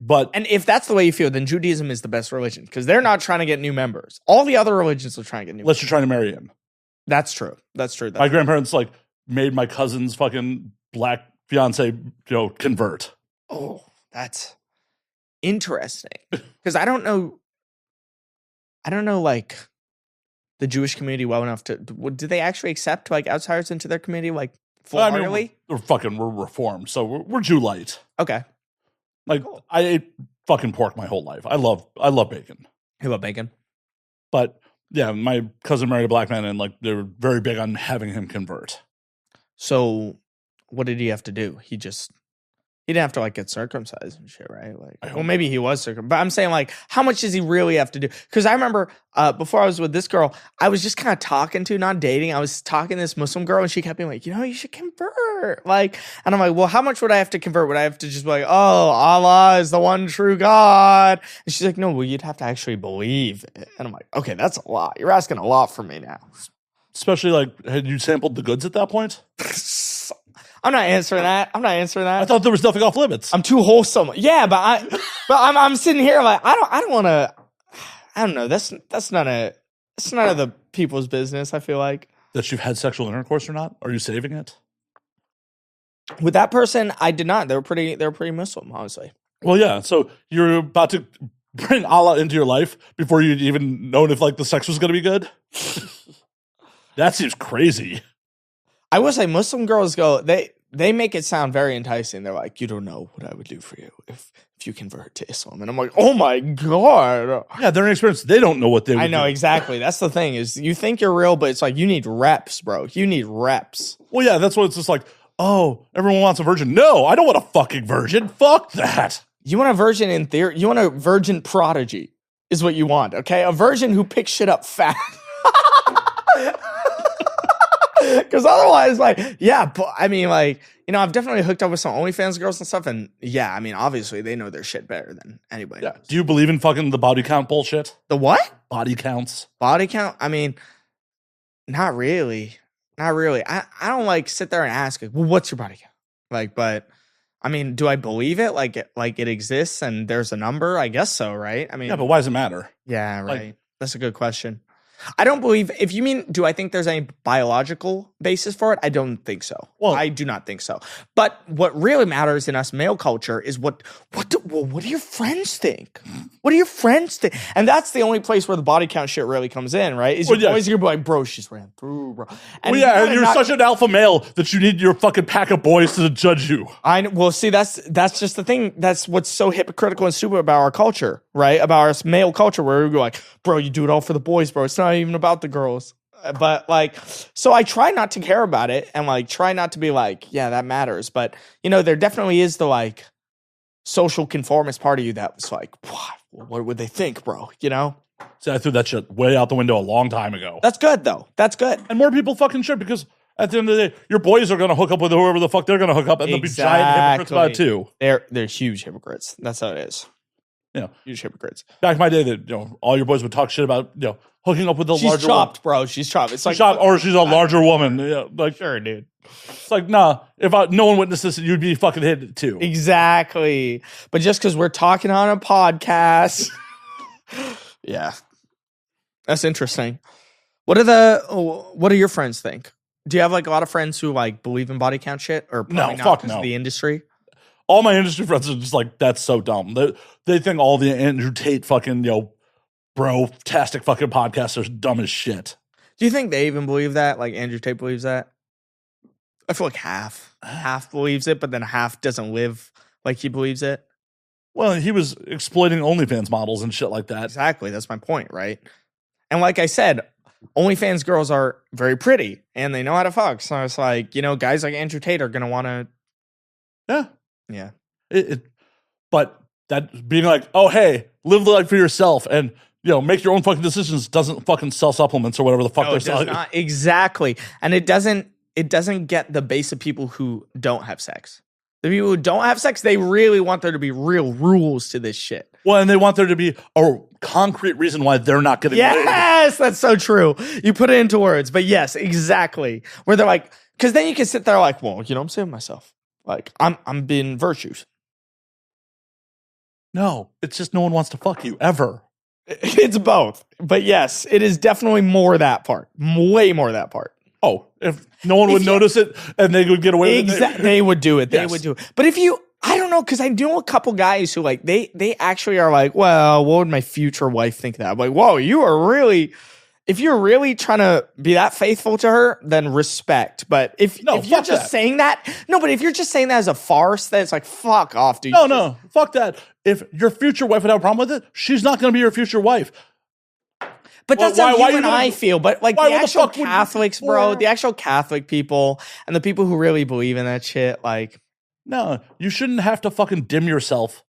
Speaker 4: And
Speaker 3: if that's the way you feel, then Judaism is the best religion because they're not trying to get new members. All the other religions are trying to get new
Speaker 4: unless
Speaker 3: members.
Speaker 4: you're trying to marry him.
Speaker 3: That's true. That's true.
Speaker 4: My grandparents like made my cousin's fucking black fiance, convert.
Speaker 3: Oh, that's interesting. Because I don't know like the Jewish community well enough to. Do they actually accept like outsiders into their community like full-heartedly?
Speaker 4: We're reformed, so we're Jew light.
Speaker 3: Okay.
Speaker 4: Like I ate fucking pork my whole life. I love bacon.
Speaker 3: You love bacon?
Speaker 4: But yeah, my cousin married a black man, and like they were very big on having him convert.
Speaker 3: So, what did he have to do? He didn't have to like get circumcised and shit, right? Like, well, maybe he was circumcised, but I'm saying like, how much does he really have to do? Because I remember before I was with this girl, I was just kind of not dating. I was talking to this Muslim girl, and she kept being like, you should convert. Like, and I'm like, well, how much would I have to convert? Would I have to just be like, oh, Allah is the one true God? And she's like, no, well, you'd have to actually believe it. And I'm like, okay, that's a lot. You're asking a lot from me now.
Speaker 4: Especially like, had you sampled the goods at that point?
Speaker 3: I'm not answering that.
Speaker 4: I thought there was nothing off limits.
Speaker 3: I'm too wholesome. Yeah, but I'm sitting here like I don't want to. I don't know. That's none of the people's business. I feel like
Speaker 4: that you've had sexual intercourse or not. Are you saving it?
Speaker 3: With that person, I did not. They were pretty Muslim, honestly.
Speaker 4: Well, yeah. So you're about to bring Allah into your life before you'd even known if like the sex was going to be good. That seems crazy.
Speaker 3: I will say Muslim girls they make it sound very enticing. They're like, you don't know what I would do for you if you convert to Islam. And I'm like, oh my God.
Speaker 4: Yeah, they're inexperienced. They don't know what they would
Speaker 3: I know,
Speaker 4: do.
Speaker 3: exactly. That's the thing is you think you're real, but it's like you need reps, bro. You need reps.
Speaker 4: Well, yeah, that's what it's just like, oh, everyone wants a virgin. No, I don't want a fucking virgin. Fuck that.
Speaker 3: You want a virgin in theory? You want a virgin prodigy is what you want, okay? A virgin who picks shit up fast. Because otherwise, like, yeah, but I mean, like, I've definitely hooked up with some OnlyFans girls and stuff, and yeah, I mean, obviously they know their shit better than anybody knows.
Speaker 4: Do you believe in fucking the body count bullshit?
Speaker 3: The what?
Speaker 4: Body counts.
Speaker 3: Body count? I mean, not really. Not really. I don't like sit there and ask, like, well, what's your body count? Like, but I mean, do I believe it? Like it exists and there's a number? I guess so, right? I mean,
Speaker 4: yeah, but why does it matter?
Speaker 3: Yeah, right. That's a good question. I don't believe, if you mean, do I think there's any biological basis for it? I don't think so. Well, I do not think so. But what really matters in us male culture is what do your friends think? What do your friends think? And that's the only place where the body count shit really comes in, right? Is your boys gonna be like, bro, she's ran through, bro. And
Speaker 4: you're such an alpha male that you need your fucking pack of boys to judge you.
Speaker 3: Well, see, that's just the thing. That's what's so hypocritical and stupid about our culture, right? About our male culture, where we go like, bro, you do it all for the boys, bro. It's not even about the girls. But like, so I try not to care about it and like try not to be like, yeah, that matters. But there definitely is the like social conformist part of you that was like, what would they think, bro?
Speaker 4: See, I threw that shit way out the window a long time ago.
Speaker 3: That's good though. That's good.
Speaker 4: And more people fucking should, because at the end of the day, your boys are going to hook up with whoever the fuck they're going to hook up, and they'll be giant hypocrites about it too.
Speaker 3: They're huge hypocrites. That's how it is. Huge hypocrites.
Speaker 4: Back in my day, that all your boys would talk shit about hooking up with the larger.
Speaker 3: She's chopped, bro. She's chopped. It's like
Speaker 4: chopped, or she's a larger woman. Yeah, like
Speaker 3: sure, dude.
Speaker 4: It's like, nah. If no one witnessed this, you'd be fucking hit too.
Speaker 3: Exactly. But just because we're talking on a podcast, yeah, that's interesting. What do your friends think? Do you have like a lot of friends who like believe in body count shit, or
Speaker 4: no? Fuck no.
Speaker 3: Of the industry.
Speaker 4: All my industry friends are just like, that's so dumb. They think all the Andrew Tate fucking, bro-tastic fucking podcasts are dumb as shit.
Speaker 3: Do you think they even believe that? Like Andrew Tate believes that? I feel like half believes it, but then half doesn't live like he believes it.
Speaker 4: Well, he was exploiting OnlyFans models and shit like that.
Speaker 3: Exactly. That's my point, right? And like I said, OnlyFans girls are very pretty and they know how to fuck. So it's like, guys like Andrew Tate are going to want to.
Speaker 4: Yeah.
Speaker 3: Yeah.
Speaker 4: But that being like, oh, hey, live the life for yourself and, make your own fucking decisions doesn't fucking sell supplements or whatever the fuck
Speaker 3: No,
Speaker 4: they're
Speaker 3: it does
Speaker 4: selling.
Speaker 3: not. Exactly. And it doesn't get the base of people who don't have sex. The people who don't have sex, they really want there to be real rules to this shit.
Speaker 4: Well, and they want there to be a concrete reason why they're not getting laid.
Speaker 3: Yes, that's so true. You put it into words, but yes, exactly. Where they're like, because then you can sit there like, well, I'm saving myself. Like, I'm being virtues.
Speaker 4: No, it's just no one wants to fuck you ever.
Speaker 3: It's both. But yes, it is definitely more that part. Way more that part.
Speaker 4: Oh, if no one would notice it and they would get away with it.
Speaker 3: Exactly. They would do it. They
Speaker 4: Yes.
Speaker 3: would do it. But I don't know, because I know a couple guys who like, they actually are like, well, what would my future wife think of that? I'm like, whoa, if you're really trying to be that faithful to her, then respect. But if you're just
Speaker 4: that.
Speaker 3: saying that, but if you're just saying that as a farce, then it's like, fuck off, dude.
Speaker 4: No, fuck that. If your future wife would have a problem with it, she's not going to be your future wife.
Speaker 3: But that's
Speaker 4: Well,
Speaker 3: how
Speaker 4: why
Speaker 3: you
Speaker 4: you
Speaker 3: and
Speaker 4: gonna-
Speaker 3: I feel. But like
Speaker 4: why
Speaker 3: the
Speaker 4: the
Speaker 3: actual
Speaker 4: fuck would you
Speaker 3: Catholics,
Speaker 4: before?
Speaker 3: bro, the actual Catholic people and the people who really believe in that shit, like,
Speaker 4: No, you shouldn't have to fucking dim yourself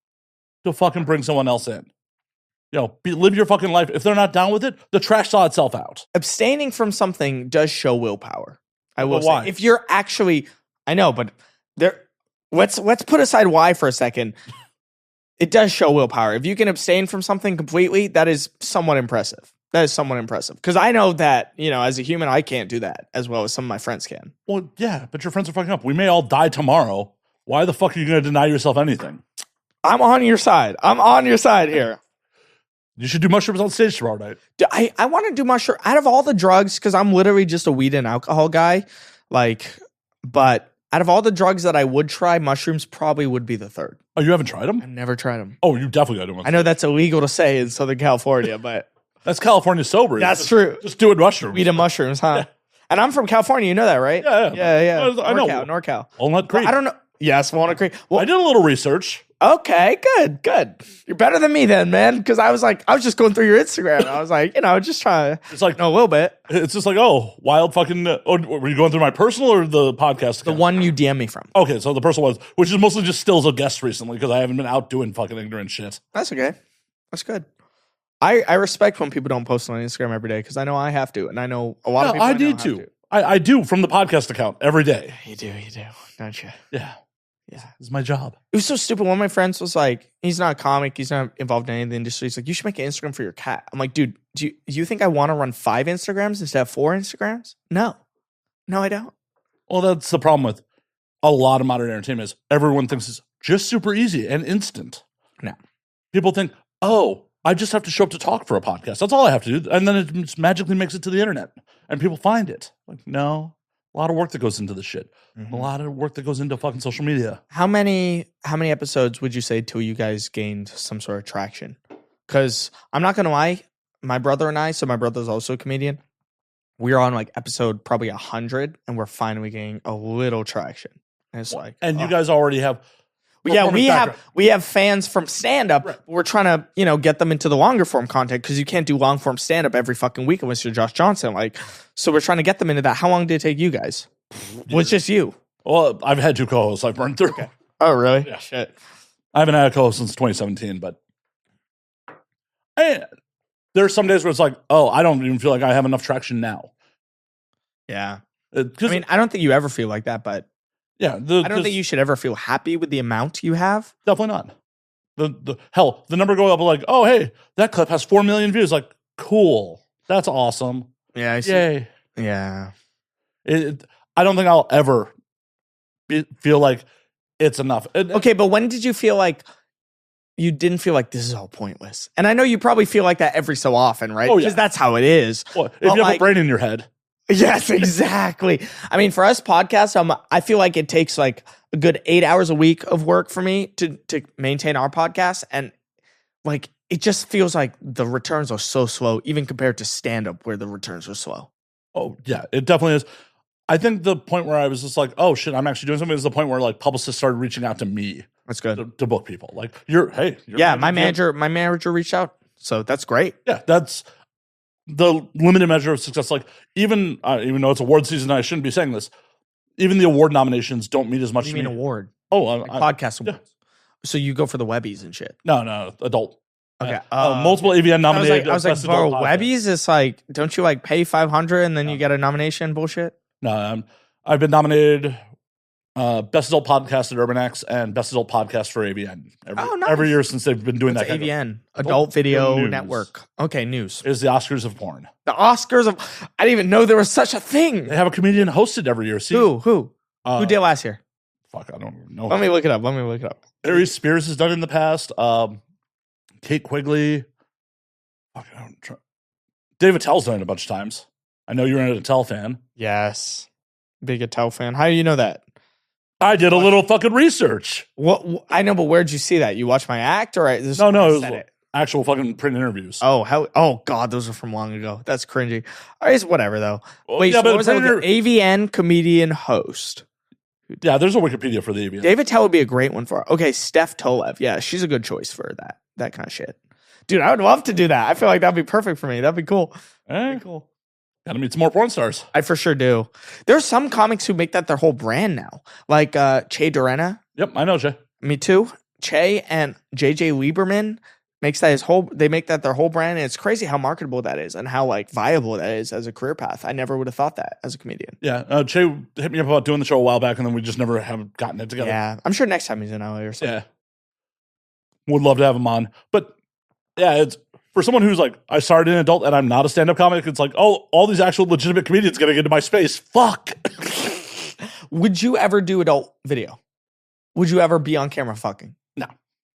Speaker 4: to fucking bring someone else in. Live your fucking life. If they're not down with it, the trash saw itself out.
Speaker 3: abstaining from something does show willpower. I will
Speaker 4: But
Speaker 3: say.
Speaker 4: why?
Speaker 3: If you're actually, I know, but let's put aside why for a second. It does show willpower. If you can abstain from something completely, that is somewhat impressive. Because I know that, as a human, I can't do that as well as some of my friends can.
Speaker 4: Well, yeah, but your friends are fucking up. We may all die tomorrow. Why the fuck are you going to deny yourself anything?
Speaker 3: I'm on your side. Here.
Speaker 4: You should do mushrooms on stage tomorrow night.
Speaker 3: I want to do mushroom out of all the drugs, because I'm literally just a weed and alcohol guy. But out of all the drugs that I would try, mushrooms probably would be the third.
Speaker 4: Oh, you haven't tried them?
Speaker 3: I've never tried them.
Speaker 4: Oh, you definitely got to do them.
Speaker 3: I know that's illegal to say in Southern California, but
Speaker 4: That's California sober.
Speaker 3: that's true.
Speaker 4: Just do it mushrooms.
Speaker 3: Weed and mushrooms, huh?
Speaker 4: Yeah.
Speaker 3: And I'm from California. You know that, right?
Speaker 4: Yeah. I know.
Speaker 3: NorCal.
Speaker 4: Walnut Creek.
Speaker 3: Well, I don't know. Yes, Walnut Creek. Well,
Speaker 4: I did a little research.
Speaker 3: okay, good. You're better than me then, man. Because I was just going through your Instagram. I was like, just trying to
Speaker 4: It's like,
Speaker 3: know a little bit.
Speaker 4: it's just like, oh, wild fucking. Were you going through my personal or the podcast?
Speaker 3: The
Speaker 4: account?
Speaker 3: one you DM me from.
Speaker 4: Okay, so the personal was, which is mostly just stills of guests recently because I haven't been out doing fucking ignorant shit.
Speaker 3: That's okay. That's good. I respect when people don't post on Instagram every day because I know I have to, and I know a lot of people.
Speaker 4: I
Speaker 3: know
Speaker 4: need
Speaker 3: have
Speaker 4: to. I do from the podcast account every day.
Speaker 3: You do, don't you?
Speaker 4: Yeah.
Speaker 3: Yeah.
Speaker 4: It's my job.
Speaker 3: It was so stupid. One of my friends was like, he's not a comic. He's not involved in any of the industry. He's like, you should make an Instagram for your cat. I'm like, dude, do you think I want to run 5 Instagrams instead of 4 Instagrams? No, I don't.
Speaker 4: Well, that's the problem with a lot of modern entertainment is everyone thinks it's just super easy and instant.
Speaker 3: No.
Speaker 4: People think, oh, I just have to show up to talk for a podcast. That's all I have to do. And then it just magically makes it to the internet and people find it. Like, no, a lot of work that goes into this shit.
Speaker 3: Mm-hmm.
Speaker 4: A lot of work that goes into fucking social media.
Speaker 3: How many episodes would you say till you guys gained some sort of traction? Because I'm not gonna lie, my brother and I, so my brother's also a comedian, we're on like episode probably 100, and we're finally getting a little traction. And it's like,
Speaker 4: And you guys already have.
Speaker 3: yeah,
Speaker 4: performance
Speaker 3: we have fans from stand up.
Speaker 4: Right.
Speaker 3: We're trying to get them into the longer form content because you can't do long form stand up every fucking week unless you're Josh Johnson. So we're trying to get them into that. How long did it take you guys? Well, it's just you.
Speaker 4: Well, I've had 2 co-hosts I've burned through.
Speaker 3: Oh, really?
Speaker 4: Yeah.
Speaker 3: Shit.
Speaker 4: I haven't had a co-host since 2017, but there's some days where it's like, oh, I don't even feel like I have enough traction now.
Speaker 3: Yeah.
Speaker 4: I
Speaker 3: I don't think you ever feel like that, but
Speaker 4: yeah,
Speaker 3: I don't think you should ever feel happy with the amount you have.
Speaker 4: definitely not. The number going up like, oh, hey, that clip has 4 million views. Like, cool, that's awesome.
Speaker 3: Yeah, I see.
Speaker 4: Yay!
Speaker 3: Yeah.
Speaker 4: I don't think I'll ever feel like it's enough.
Speaker 3: Okay, but when did you feel like you didn't feel like this is all pointless? And I know you probably feel like that every so often, right?
Speaker 4: Oh, yeah.
Speaker 3: Because that's how it is.
Speaker 4: Well, if
Speaker 3: But
Speaker 4: you have
Speaker 3: like-
Speaker 4: a brain in your head,
Speaker 3: Yes, exactly. I mean, for us podcasts, I feel like it takes like a good 8 hours a week of work for me to maintain our podcast. And like, it just feels like the returns are so slow, even compared to stand up where the returns are slow.
Speaker 4: oh yeah, it definitely is. I think the point where I was just like, oh shit, I'm actually doing something is the point where like publicists started reaching out to me
Speaker 3: That's good.
Speaker 4: to book people. Like,
Speaker 3: Yeah, my manager reached out. So that's great.
Speaker 4: Yeah, that's the limited measure of success. Like, even though it's award season, I shouldn't be saying this. Even the award nominations don't mean as much.
Speaker 3: What do
Speaker 4: to
Speaker 3: you mean
Speaker 4: me.
Speaker 3: award?
Speaker 4: Oh,
Speaker 3: Like podcast
Speaker 4: yeah.
Speaker 3: awards. So you go for the Webbies and shit.
Speaker 4: No, adult.
Speaker 3: Okay.
Speaker 4: Multiple AVN nominated.
Speaker 3: I was like,
Speaker 4: Best
Speaker 3: bro,
Speaker 4: Adult Podcast.
Speaker 3: Webbies is like, don't you like pay $500 and then you get a nomination bullshit?
Speaker 4: No, I've been nominated Best Adult Podcast at Urban X and Best Adult Podcast for AVN every year since they've been doing
Speaker 3: What's
Speaker 4: that.
Speaker 3: AVN? Adult Video
Speaker 4: News.
Speaker 3: Network. Okay, news.
Speaker 4: Is the Oscars of porn.
Speaker 3: The Oscars of... I didn't even know there was such a thing.
Speaker 4: They have a comedian hosted every year. See,
Speaker 3: Who? Who did last year?
Speaker 4: Fuck, I don't know.
Speaker 3: Let me look it up.
Speaker 4: Harry Spears has done it in the past. Kate Quigley. Fuck, David Attell's done it a bunch of times. I know you're an Attell fan.
Speaker 3: Yes. Big Attell fan. How do you know that?
Speaker 4: I did a little fucking research.
Speaker 3: What? I know, but where'd you see that? You watch my act, or
Speaker 4: No, it was actual fucking print interviews.
Speaker 3: Oh god, those are from long ago. That's cringy. All right, it's whatever though.
Speaker 4: Well,
Speaker 3: Wait,
Speaker 4: yeah,
Speaker 3: so
Speaker 4: but
Speaker 3: what was that? AVN comedian host.
Speaker 4: Yeah, there's a Wikipedia for the AVN.
Speaker 3: David Tell would be a great one for. Okay, Steph Tolev. Yeah, she's a good choice for that kind of shit. Dude, I would love to do that. I feel like that'd be perfect for me. That'd be cool.
Speaker 4: That'd be cool. Gotta meet some more porn stars.
Speaker 3: I for sure do. There's some comics who make that their whole brand now. Like Che Durena.
Speaker 4: Yep, I know, Jay.
Speaker 3: Me too. Che and JJ Lieberman makes that they make that their whole brand. And it's crazy how marketable that is and how like viable that is as a career path. I never would have thought that as a comedian.
Speaker 4: Yeah, Che hit me up about doing the show a while back, and then we just never have gotten it together.
Speaker 3: Yeah, I'm sure next time he's in LA or something.
Speaker 4: Yeah. Would love to have him on. But yeah, it's for someone who's like, I started an adult and I'm not a stand-up comic, it's like, oh, all these actual legitimate comedians getting into my space. Fuck.
Speaker 3: Would you ever do adult video? Would you ever be on camera fucking?
Speaker 4: No.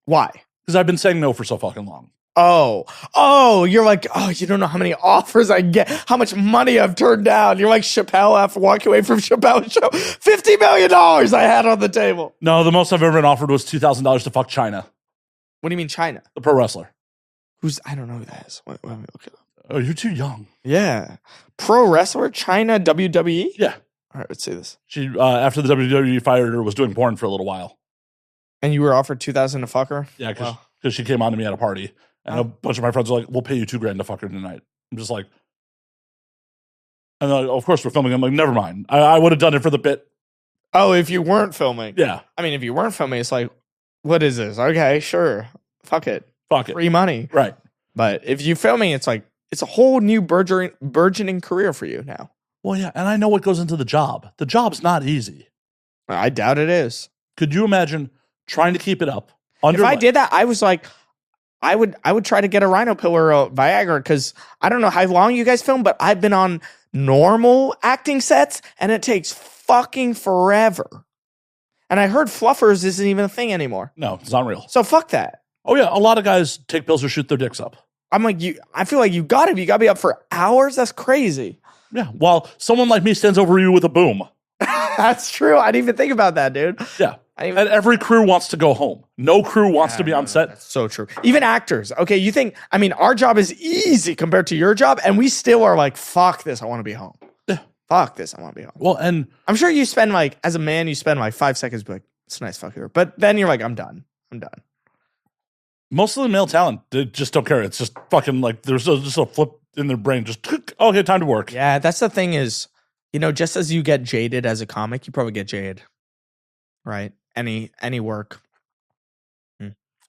Speaker 3: Why?
Speaker 4: Because I've been saying no for so fucking long.
Speaker 3: Oh, you're like, oh, you don't know how many offers I get, how much money I've turned down. You're like Chappelle after walking away from Chappelle's show. $50 million I had on the table.
Speaker 4: No, the most I've ever been offered was $2,000 to fuck China,
Speaker 3: What do you mean China?
Speaker 4: the pro wrestler.
Speaker 3: I don't know who that is. Let me look it up.
Speaker 4: Oh, you're too young.
Speaker 3: Yeah. Pro wrestler, China, WWE?
Speaker 4: Yeah.
Speaker 3: All right, let's see this.
Speaker 4: She, after the WWE fired her, was doing porn for a little while.
Speaker 3: And you were offered $2,000 to fuck her?
Speaker 4: Yeah, because she came on to me at a party. And a bunch of my friends were like, we'll pay you $2,000 to fuck her tonight. I'm just like, and like, of course we're filming. I'm like, never mind. I would have done it for the bit.
Speaker 3: Oh, if you weren't filming.
Speaker 4: Yeah.
Speaker 3: I mean, if you weren't filming, it's like, what is this? Okay, sure. Fuck it. Free money.
Speaker 4: Right.
Speaker 3: But if you filming, it's like, it's a whole new burgeoning career for you now.
Speaker 4: Well, yeah. And I know what goes into the job. The job's not easy.
Speaker 3: I doubt it is.
Speaker 4: Could you imagine trying to keep it up?
Speaker 3: If I did that, I was like, I would try to get a rhino pill or a Viagra because I don't know how long you guys film, but I've been on normal acting sets and it takes fucking forever. And I heard fluffers isn't even a thing anymore.
Speaker 4: No, it's not real.
Speaker 3: So fuck that.
Speaker 4: Oh yeah, a lot of guys take pills or shoot their dicks up.
Speaker 3: I'm like, I feel like you gotta be up for hours. That's crazy.
Speaker 4: Yeah, while someone like me stands over you with a boom.
Speaker 3: That's true. I didn't even think about that, dude.
Speaker 4: Yeah. And every crew wants to go home. No crew wants to be on set.
Speaker 3: That's so true. Even actors. Okay, you think, I mean, our job is easy compared to your job, and we still are like, fuck this, I want to be home.
Speaker 4: Yeah.
Speaker 3: Fuck this, I want to be home.
Speaker 4: Well, and
Speaker 3: I'm sure you spend like, as a man, you spend like 5 seconds, be like, it's a nice fuck here. But then you're like, I'm done.
Speaker 4: most of the male talent, they just don't care. It's just fucking like, there's just a flip in their brain. Just, okay, time to work.
Speaker 3: Yeah, that's the thing is, you know, just as you get jaded as a comic, you probably get jaded, right? Any work.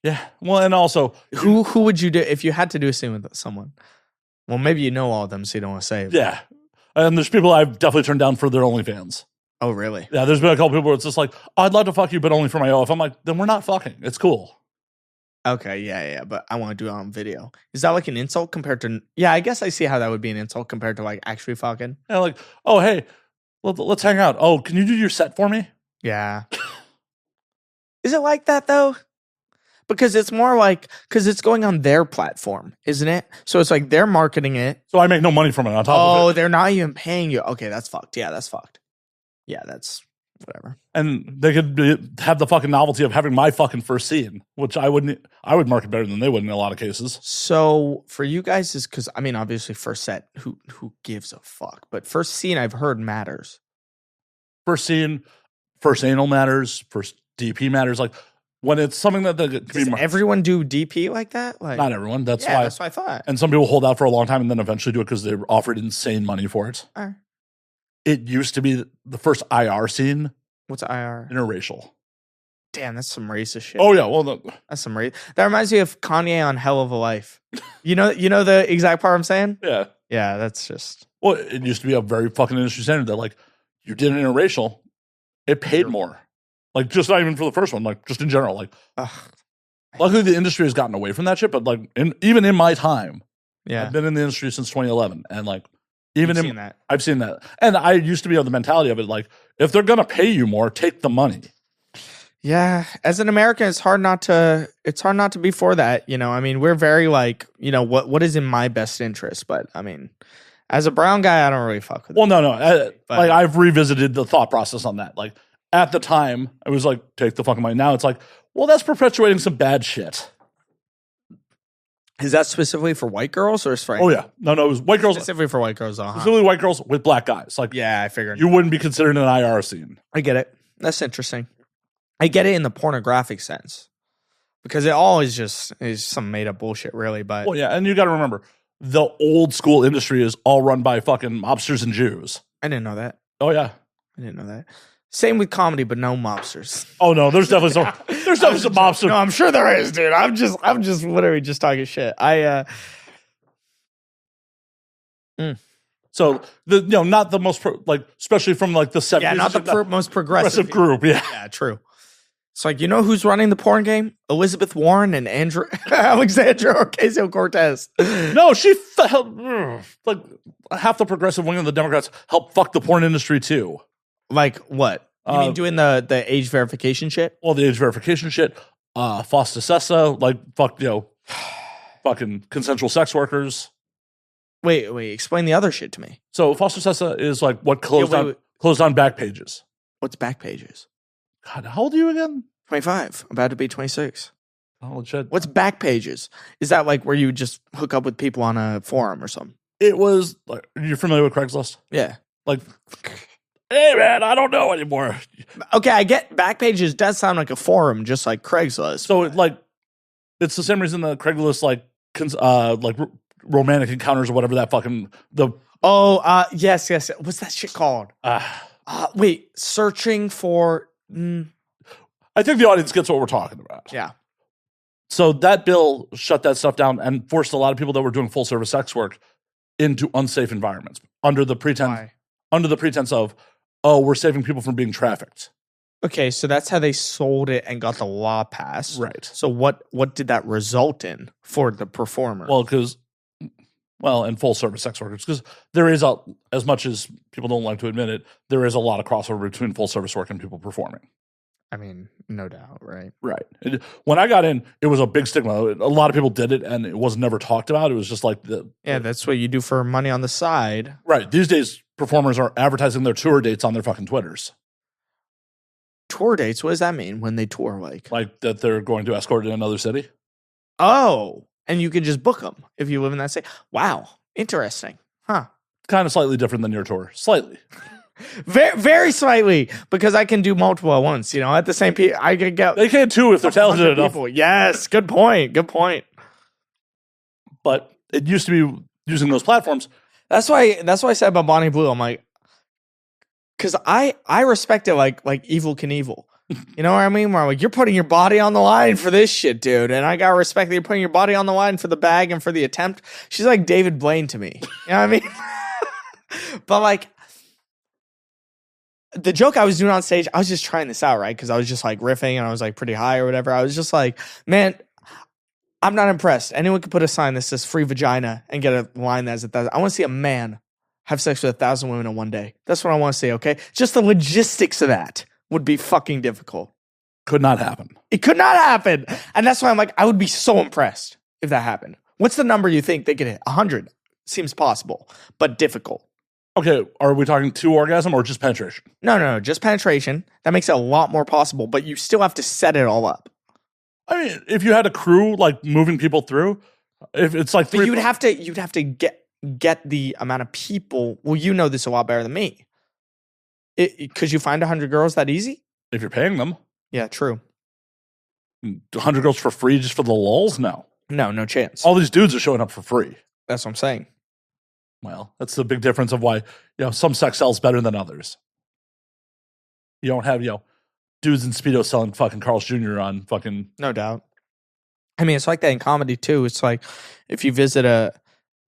Speaker 4: Yeah. Well, and also,
Speaker 3: who would you do if you had to do a scene with someone? Well, maybe you know all of them, so you don't want to say it.
Speaker 4: Yeah. And there's people I've definitely turned down for their OnlyFans.
Speaker 3: Oh, really?
Speaker 4: Yeah, there's been a couple people where it's just like, oh, I'd love to fuck you, but only for my OF. I'm like, then we're not fucking. It's cool.
Speaker 3: Okay, yeah, but I want to do it on video. Is that like an insult compared to? Yeah, I guess I see how that would be an insult compared to like actually fucking.
Speaker 4: Yeah, like, oh, hey, let's hang out. Oh, can you do your set for me?
Speaker 3: Yeah. Is it like that though? Because it's more like, because it's going on their platform, isn't it? So it's like they're marketing it.
Speaker 4: So I make no money from it on top of it.
Speaker 3: Oh, they're not even paying you. Okay, that's fucked. Yeah, that's fucked. Yeah, that's whatever.
Speaker 4: And they could have the fucking novelty of having my fucking first scene, which I would market better than they would in a lot of cases.
Speaker 3: So for you guys is because, I mean, obviously first set, who gives a fuck? But first scene I've heard matters.
Speaker 4: First scene, first anal matters, first DP matters. Like when it's something that
Speaker 3: does everyone do DP like that? Like
Speaker 4: not everyone. That's
Speaker 3: why I thought.
Speaker 4: And some people hold out for a long time and then eventually do it because they're offered insane money for it. It used to be the first IR scene.
Speaker 3: What's IR?
Speaker 4: Interracial.
Speaker 3: Damn, that's some racist shit.
Speaker 4: Oh yeah, well,
Speaker 3: That's some That reminds me of Kanye on Hell of a Life. You know the exact part I'm saying?
Speaker 4: yeah.
Speaker 3: Yeah, that's just.
Speaker 4: Well, it used to be a very fucking industry standard that like you did an interracial, it paid more. Like just not even for the first one, like just in general. Like, luckily the industry has gotten away from that shit. But like, even in my time,
Speaker 3: Yeah,
Speaker 4: I've been in the industry since 2011, and like
Speaker 3: I've seen that.
Speaker 4: I've seen that, and I used to be of the mentality of it like if they're gonna pay you more, take the money.
Speaker 3: Yeah, as an American, it's hard not to be for that. You know, I mean, we're very like, you know, what is in my best interest. But I mean, as a brown guy, I don't really fuck with it.
Speaker 4: Well, no,
Speaker 3: But-
Speaker 4: like I've revisited the thought process on that. Like at the time, I was like, take the fucking money. Now it's like, well, that's perpetuating some bad shit.
Speaker 3: Is that specifically for white girls or is for
Speaker 4: Oh yeah, no, it was white girls,
Speaker 3: specifically for white girls?
Speaker 4: specifically white girls with black guys. Like,
Speaker 3: Yeah, I figured.
Speaker 4: you wouldn't be considered an IR scene.
Speaker 3: I get it. That's interesting. I get it in the pornographic sense because it all is some made up bullshit, really. But
Speaker 4: Well, yeah, and you got to remember, the old school industry is all run by fucking mobsters and Jews.
Speaker 3: I didn't know that.
Speaker 4: Oh yeah.
Speaker 3: I didn't know that. Same with comedy, but no mobsters.
Speaker 4: Oh no, there's definitely some mobsters.
Speaker 3: No, I'm sure there is, dude. I'm just literally just talking shit.
Speaker 4: So not the most especially from like the 70s.
Speaker 3: Yeah, not the most progressive
Speaker 4: group. Yeah.
Speaker 3: Yeah, true. It's like, you know who's running the porn game? Elizabeth Warren and Alexandra Ocasio-Cortez.
Speaker 4: No, she like half the progressive wing of the Democrats helped fuck the porn industry too.
Speaker 3: Like what? You mean doing the age verification shit?
Speaker 4: Well, the age verification shit, fosta sessa, like fucking consensual sex workers.
Speaker 3: Wait, explain the other shit to me.
Speaker 4: So fosta sessa is like what closed on back pages.
Speaker 3: What's back pages?
Speaker 4: God, how old are you again?
Speaker 3: 25. I'm about to be 26.
Speaker 4: Oh shit.
Speaker 3: What's back pages? Is that like where you just hook up with people on a forum or something?
Speaker 4: It was like, you're familiar with Craigslist?
Speaker 3: Yeah.
Speaker 4: Like, hey man, I don't know anymore.
Speaker 3: Okay, I get back pages does sound like a forum, just like Craigslist.
Speaker 4: So it's the same reason that Craigslist romantic encounters or whatever that fucking
Speaker 3: yes. What's that shit called? Wait, searching for.
Speaker 4: I think the audience gets what we're talking about.
Speaker 3: Yeah.
Speaker 4: So that bill shut that stuff down and forced a lot of people that were doing full service sex work into unsafe environments under the pretense of, we're saving people from being trafficked.
Speaker 3: Okay, so that's how they sold it and got the law passed.
Speaker 4: Right.
Speaker 3: So what did that result in for the performer?
Speaker 4: And full service sex workers, because there is as much as people don't like to admit it, there is a lot of crossover between full service work and people performing.
Speaker 3: I mean, no doubt, right?
Speaker 4: Right. When I got in, it was a big stigma. A lot of people did it, and it was never talked about. It was just like
Speaker 3: that's what you do for money on the side.
Speaker 4: Right. These days, performers are advertising their tour dates on their fucking Twitters.
Speaker 3: Tour dates? What does that mean when they tour?
Speaker 4: Like that they're going to escort in another city?
Speaker 3: Oh, and you can just book them if you live in that city. Wow. Interesting. Huh.
Speaker 4: Kind of slightly different than your tour. Slightly.
Speaker 3: Very, very slightly, because I can do multiple at once. You know, at the same people, I can get.
Speaker 4: They can too if they're talented enough.
Speaker 3: People. Yes, good point. Good point.
Speaker 4: But it used to be using those platforms.
Speaker 3: That's why I said about Bonnie Blue. I'm like, because I respect it like Evil Knievel. You know what I mean? Where I'm like, you're putting your body on the line for this shit, dude. And I got respect that you're putting your body on the line for the bag and for the attempt. She's like David Blaine to me. You know what I mean? But like, the joke I was doing on stage, I was just trying this out, right? Because I was just like riffing and I was like pretty high or whatever. I was just like, man, I'm not impressed. Anyone could put a sign that says free vagina and get a line that's 1,000. I want to see a man have sex with 1,000 women in one day. That's what I want to see, okay? Just the logistics of that would be fucking difficult.
Speaker 4: Could not happen.
Speaker 3: It could not happen. And that's why I'm like, I would be so impressed if that happened. What's the number you think they could hit? 100 seems possible, but difficult.
Speaker 4: Okay, are we talking 2 orgasm or just penetration?
Speaker 3: No, just penetration. That makes it a lot more possible, but you still have to set it all up.
Speaker 4: I mean, if you had a crew like moving people through, if it's like 3,
Speaker 3: but you'd have to get the amount of people. Well, you know this a lot better than me. Could you find 100 girls that easy?
Speaker 4: If you're paying them.
Speaker 3: Yeah, true.
Speaker 4: 100 girls for free just for the lulz? No
Speaker 3: chance.
Speaker 4: All these dudes are showing up for free.
Speaker 3: That's what I'm saying.
Speaker 4: Well, that's the big difference of why some sex sells better than others. You don't have dudes in Speedo selling fucking Carl's Jr. on fucking.
Speaker 3: No doubt. I mean, it's like that in comedy too. It's like if you visit and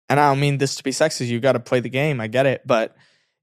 Speaker 3: I don't mean this to be sexist, you got to play the game. I get it. But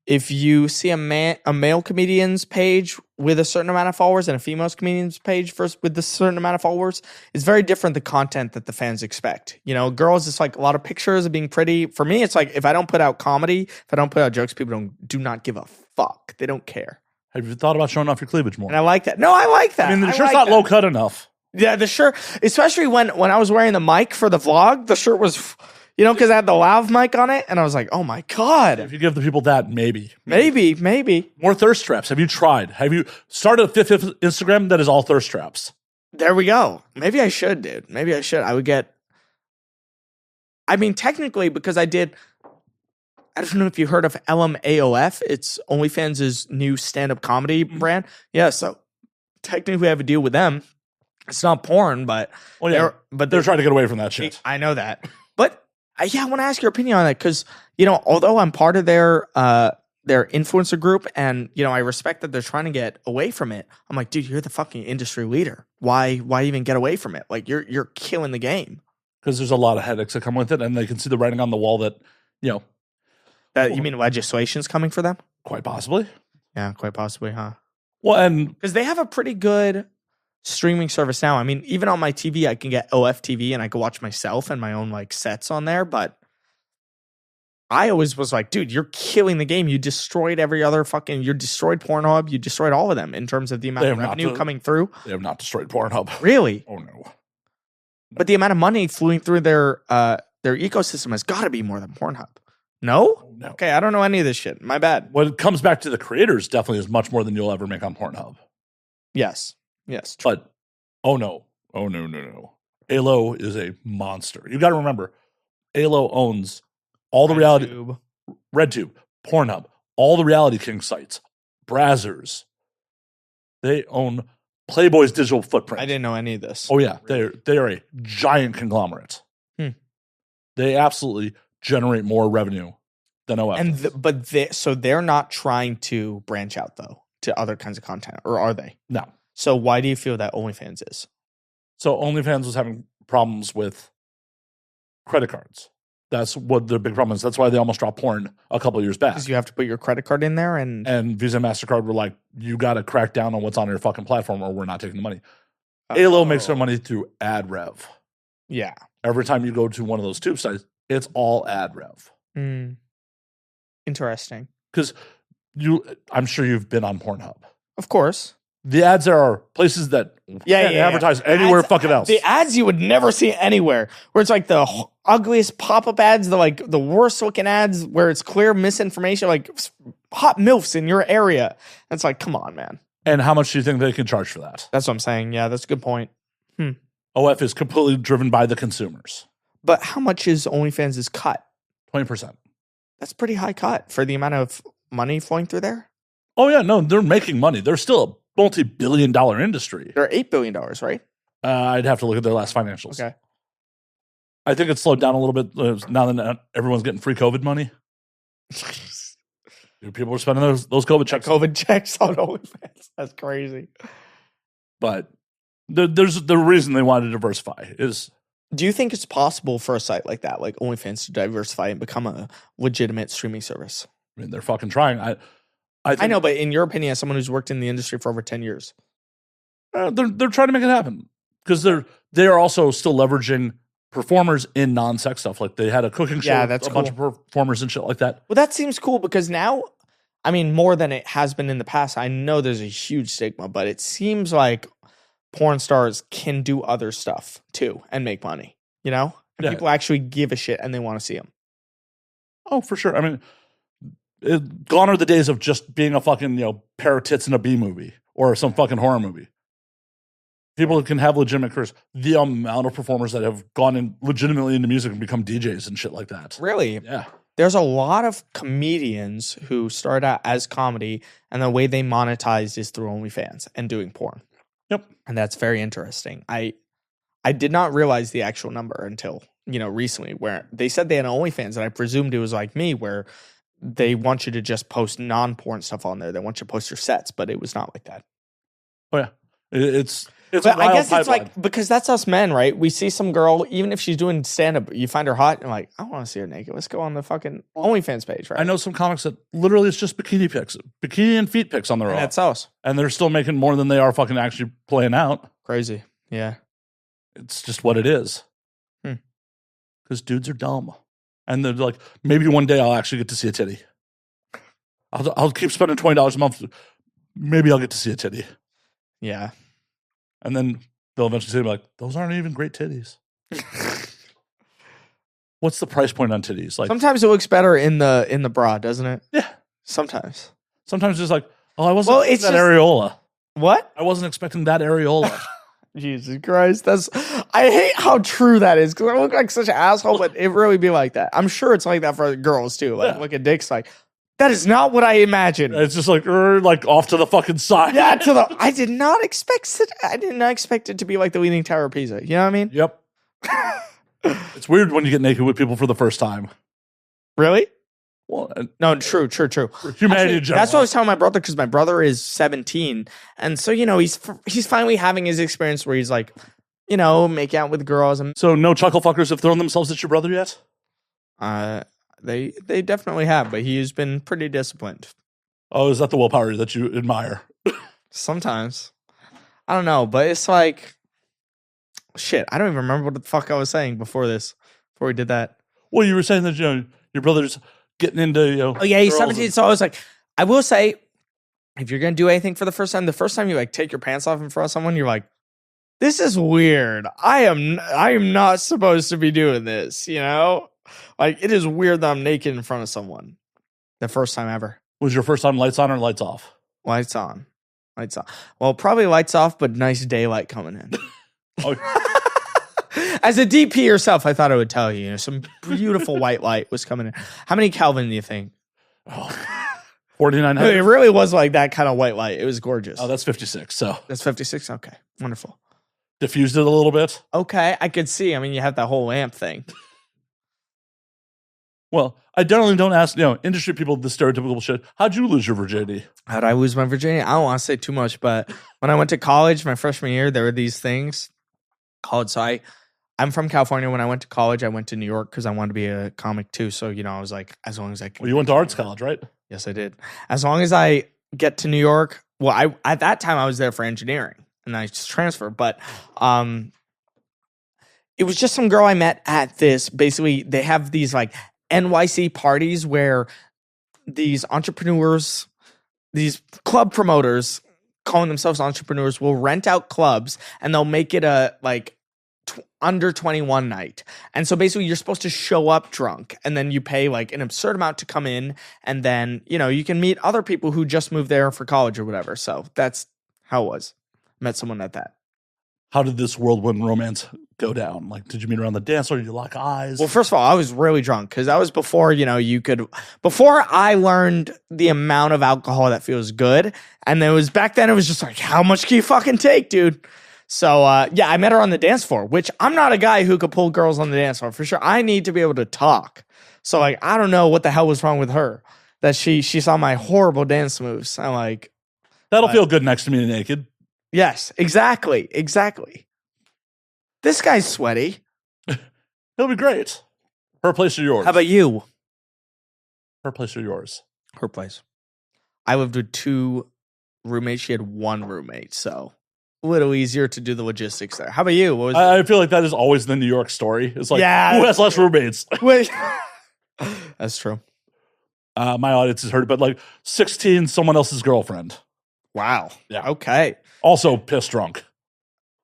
Speaker 3: if you see a male comedian's page with a certain amount of followers and a female comedian's page with a certain amount of followers, it's very different the content that the fans expect. You know, girls, it's like a lot of pictures of being pretty. For me, it's like if I don't put out comedy, if I don't put out jokes, people do not give a fuck. They don't care.
Speaker 4: Have you thought about showing off your cleavage more?
Speaker 3: And I like that. No, I like that.
Speaker 4: I mean, the
Speaker 3: I
Speaker 4: shirt's
Speaker 3: like
Speaker 4: not
Speaker 3: that.
Speaker 4: low cut enough.
Speaker 3: Yeah, the shirt, especially when I was wearing the mic for the vlog, the shirt was, you know, because I had the lav mic on it, and I was like, oh my God.
Speaker 4: If you give the people that, maybe.
Speaker 3: Maybe.
Speaker 4: More thirst traps. Have you tried? Have you started a fifth Instagram that is all thirst traps?
Speaker 3: There we go. Maybe I should, dude. Maybe I should. I mean, technically, because I don't know if you heard of LMAOF. It's OnlyFans' new stand-up comedy brand. Yeah, so technically I have a deal with them. It's not porn, but
Speaker 4: Well, yeah, they're trying to get away from that shit.
Speaker 3: I know that. But I want to ask your opinion on that because, you know, although I'm part of their influencer group and, you know, I respect that they're trying to get away from it. I'm like, dude, you're the fucking industry leader. Why even get away from it? Like you're killing the game.
Speaker 4: Because there's a lot of headaches that come with it, and they can see the writing on the wall that, you know.
Speaker 3: You mean legislation's coming for them?
Speaker 4: Quite possibly.
Speaker 3: Yeah, quite possibly, huh?
Speaker 4: Well, and
Speaker 3: because they have a pretty good streaming service now. I mean, even on my TV, I can get OF TV and I can watch myself and my own like sets on there. But I always was like, dude, you're killing the game. You destroyed you destroyed Pornhub. You destroyed all of them in terms of the amount of revenue coming through.
Speaker 4: They have not destroyed Pornhub.
Speaker 3: Really?
Speaker 4: Oh, no.
Speaker 3: But the amount of money flowing through their ecosystem has got to be more than Pornhub. No?
Speaker 4: Oh, no.
Speaker 3: Okay, I don't know any of this shit. My bad.
Speaker 4: What comes back to the creators definitely is much more than you'll ever make on Pornhub.
Speaker 3: Yes. True.
Speaker 4: But, no. Alo is a monster. You got to remember, Alo owns all the reality, RedTube, Pornhub, all the Reality King sites, Brazzers. They own Playboy's digital footprint.
Speaker 3: I didn't know any of this.
Speaker 4: Oh yeah, they are a giant conglomerate. They absolutely generate more revenue than OF.
Speaker 3: So they're not trying to branch out though to other kinds of content, or are they?
Speaker 4: No.
Speaker 3: So why do you feel that OnlyFans is?
Speaker 4: So OnlyFans was having problems with credit cards. That's what their big problem is. That's why they almost dropped porn a couple of years back.
Speaker 3: Because you have to put your credit card in there, and
Speaker 4: Visa and MasterCard were like, you got to crack down on what's on your fucking platform or we're not taking the money. Alo makes their money through ad rev.
Speaker 3: Yeah.
Speaker 4: Every time you go to one of those tube sites, it's all ad rev.
Speaker 3: Interesting.
Speaker 4: Because I'm sure you've been on Pornhub.
Speaker 3: Of course.
Speaker 4: The ads there are places that can't advertise anywhere fucking else.
Speaker 3: The ads you would never see anywhere, where it's like the ugliest pop-up ads, the worst looking ads, where it's clear misinformation, like hot MILFs in your area. It's like, come on, man.
Speaker 4: And how much do you think they can charge for that?
Speaker 3: That's what I'm saying. Yeah, that's a good point.
Speaker 4: OF is completely driven by the consumers.
Speaker 3: But how much is OnlyFans' cut?
Speaker 4: 20%.
Speaker 3: That's pretty high cut for the amount of money flowing through there.
Speaker 4: Oh, yeah. No, they're making money. They're still a multi-billion-dollar industry.
Speaker 3: They're $8 billion, right?
Speaker 4: I'd have to look at their last financials.
Speaker 3: Okay.
Speaker 4: I think it's slowed down a little bit now that everyone's getting free COVID money. Dude, people are spending those COVID checks.
Speaker 3: COVID checks on OnlyFans. That's crazy.
Speaker 4: But there's the reason they wanted to diversify is.
Speaker 3: Do you think it's possible for a site like that, like OnlyFans, to diversify and become a legitimate streaming service?
Speaker 4: I mean, they're fucking trying.
Speaker 3: I know, but in your opinion, as someone who's worked in the industry for over 10 years,
Speaker 4: they're trying to make it happen because they are also still leveraging performers in non-sex stuff. Like they had a cooking show,
Speaker 3: that's
Speaker 4: a bunch of performers and shit like that.
Speaker 3: Well, that seems cool because now, I mean, more than it has been in the past, I know there's a huge stigma, but it seems like porn stars can do other stuff too and make money, you know? And people actually give a shit and they want to see them.
Speaker 4: Oh, for sure. I mean, gone are the days of just being a fucking, pair of tits in a B movie or some fucking horror movie. People can have legitimate careers. The amount of performers that have gone in legitimately into music and become DJs and shit like that.
Speaker 3: Really?
Speaker 4: Yeah.
Speaker 3: There's a lot of comedians who started out as comedy and the way they monetized is through OnlyFans and doing porn.
Speaker 4: Yep.
Speaker 3: And that's very interesting. I did not realize the actual number until, recently, where they said they had an OnlyFans, and I presumed it was like me, where they want you to just post non-porn stuff on there. They want you to post your sets, but it was not like that.
Speaker 4: Oh yeah, it's
Speaker 3: But
Speaker 4: a wild
Speaker 3: I guess it's
Speaker 4: pipeline.
Speaker 3: like, because that's us men, right? We see some girl, even if she's doing stand-up, you find her hot, and like, I want to see her naked. Let's go on the fucking OnlyFans page, right?
Speaker 4: I know some comics that literally it's just bikini pics, bikini and feet pics on their own,
Speaker 3: And that's us.
Speaker 4: and they're still making more than they are fucking actually playing out.
Speaker 3: Crazy. Yeah.
Speaker 4: It's just what it is.
Speaker 3: Hmm.
Speaker 4: Because dudes are dumb, and they're like, maybe one day I'll actually get to see a titty. I'll keep spending $20 a month. Maybe I'll get to see a titty,
Speaker 3: Yeah.
Speaker 4: and then they'll eventually say, like, those aren't even great titties. What's the price point on titties? Like,
Speaker 3: Sometimes it looks better in the bra, doesn't it?
Speaker 4: yeah.
Speaker 3: Sometimes.
Speaker 4: Sometimes it's like, oh, I wasn't
Speaker 3: Well, it's
Speaker 4: expecting that
Speaker 3: just-
Speaker 4: areola.
Speaker 3: What?
Speaker 4: I wasn't expecting that areola.
Speaker 3: Jesus Christ. I hate how true that is, because I look like such an asshole, but it really be like that. I'm sure it's like that for girls too. Like,
Speaker 4: Yeah.
Speaker 3: look at dicks, like, that is not what I imagined.
Speaker 4: It's just like off to the fucking side.
Speaker 3: Yeah, I did not expect it to be like the Leaning Tower of Pisa. You know what I mean?
Speaker 4: Yep. It's weird when you get naked with people for the first time.
Speaker 3: Really?
Speaker 4: Well,
Speaker 3: No, true.
Speaker 4: humanity
Speaker 3: Actually,
Speaker 4: in general.
Speaker 3: that's what I was telling my brother, because my brother is 17, and so he's finally having his experience where he's like, making out with girls, and
Speaker 4: So no chuckle fuckers have thrown themselves at your brother yet?
Speaker 3: they definitely have, but he's been pretty disciplined.
Speaker 4: Oh, is that the willpower that you admire?
Speaker 3: Sometimes, I don't know, but it's like, shit. I don't even remember what the fuck I was saying before we did that.
Speaker 4: Well, you were saying that your brother's getting into
Speaker 3: Oh yeah, he's
Speaker 4: girls
Speaker 3: 17.
Speaker 4: and-
Speaker 3: So I was like, I will say, if you're gonna do anything for the first time you like take your pants off in front of someone, you're like, this is weird. I am not supposed to be doing this. Like, it is weird that I'm naked in front of someone. The first time ever.
Speaker 4: Was your first time lights on or lights off?
Speaker 3: Lights on. Well, probably lights off, but nice daylight coming in.
Speaker 4: Oh,
Speaker 3: As a DP yourself, I thought I would tell you. Some beautiful white light was coming in. How many Kelvin do you think?
Speaker 4: 49.
Speaker 3: It really was like that kind of white light. It was gorgeous.
Speaker 4: Oh, that's 56. So
Speaker 3: That's 56? Okay. Wonderful.
Speaker 4: diffused it a little bit.
Speaker 3: Okay. I could see. I mean, you have that whole lamp thing.
Speaker 4: Well, I generally don't ask, industry people the stereotypical shit. How'd you lose your virginity?
Speaker 3: How'd I lose my virginity? I don't want to say too much, but when I went to college, my freshman year, there were these things called. So I'm from California. When I went to college, I went to New York because I wanted to be a comic too. So, I was like, as long as I could.
Speaker 4: Well, you went to arts college, right?
Speaker 3: Yes, I did. As long as I get to New York. Well, at that time I was there for engineering and I just transferred. But it was just some girl I met at this. Basically, they have these like NYC parties where these entrepreneurs, these club promoters calling themselves entrepreneurs will rent out clubs and they'll make it a like under 21 night. And so basically you're supposed to show up drunk and then you pay like an absurd amount to come in. And then, you can meet other people who just moved there for college or whatever. So that's how it was. Met someone at that.
Speaker 4: How did this whirlwind romance go down? Like, did you meet her on the dance floor? Did you lock eyes?
Speaker 3: Well, first of all, I was really drunk because that was before, before I learned the amount of alcohol that feels good. And back then it was just like, how much can you fucking take, dude? So, yeah, I met her on the dance floor, which I'm not a guy who could pull girls on the dance floor for sure. I need to be able to talk. So, like, I don't know what the hell was wrong with her that she saw my horrible dance moves. I'm like,
Speaker 4: That'll feel good next to me naked.
Speaker 3: yes, exactly. This guy's sweaty.
Speaker 4: It'll be great. Her place or yours?
Speaker 3: How about you?
Speaker 4: Her place or yours?
Speaker 3: Her place. I lived with 2 roommates. She had 1 roommate, so a little easier to do the logistics there. How about you? What was
Speaker 4: I feel like that is always the New York story. It's like,
Speaker 3: Yeah.
Speaker 4: who has less roommates?
Speaker 3: Wait. That's true.
Speaker 4: My audience has heard it, but like 16, someone else's girlfriend.
Speaker 3: Wow.
Speaker 4: Yeah.
Speaker 3: Okay.
Speaker 4: Also pissed drunk.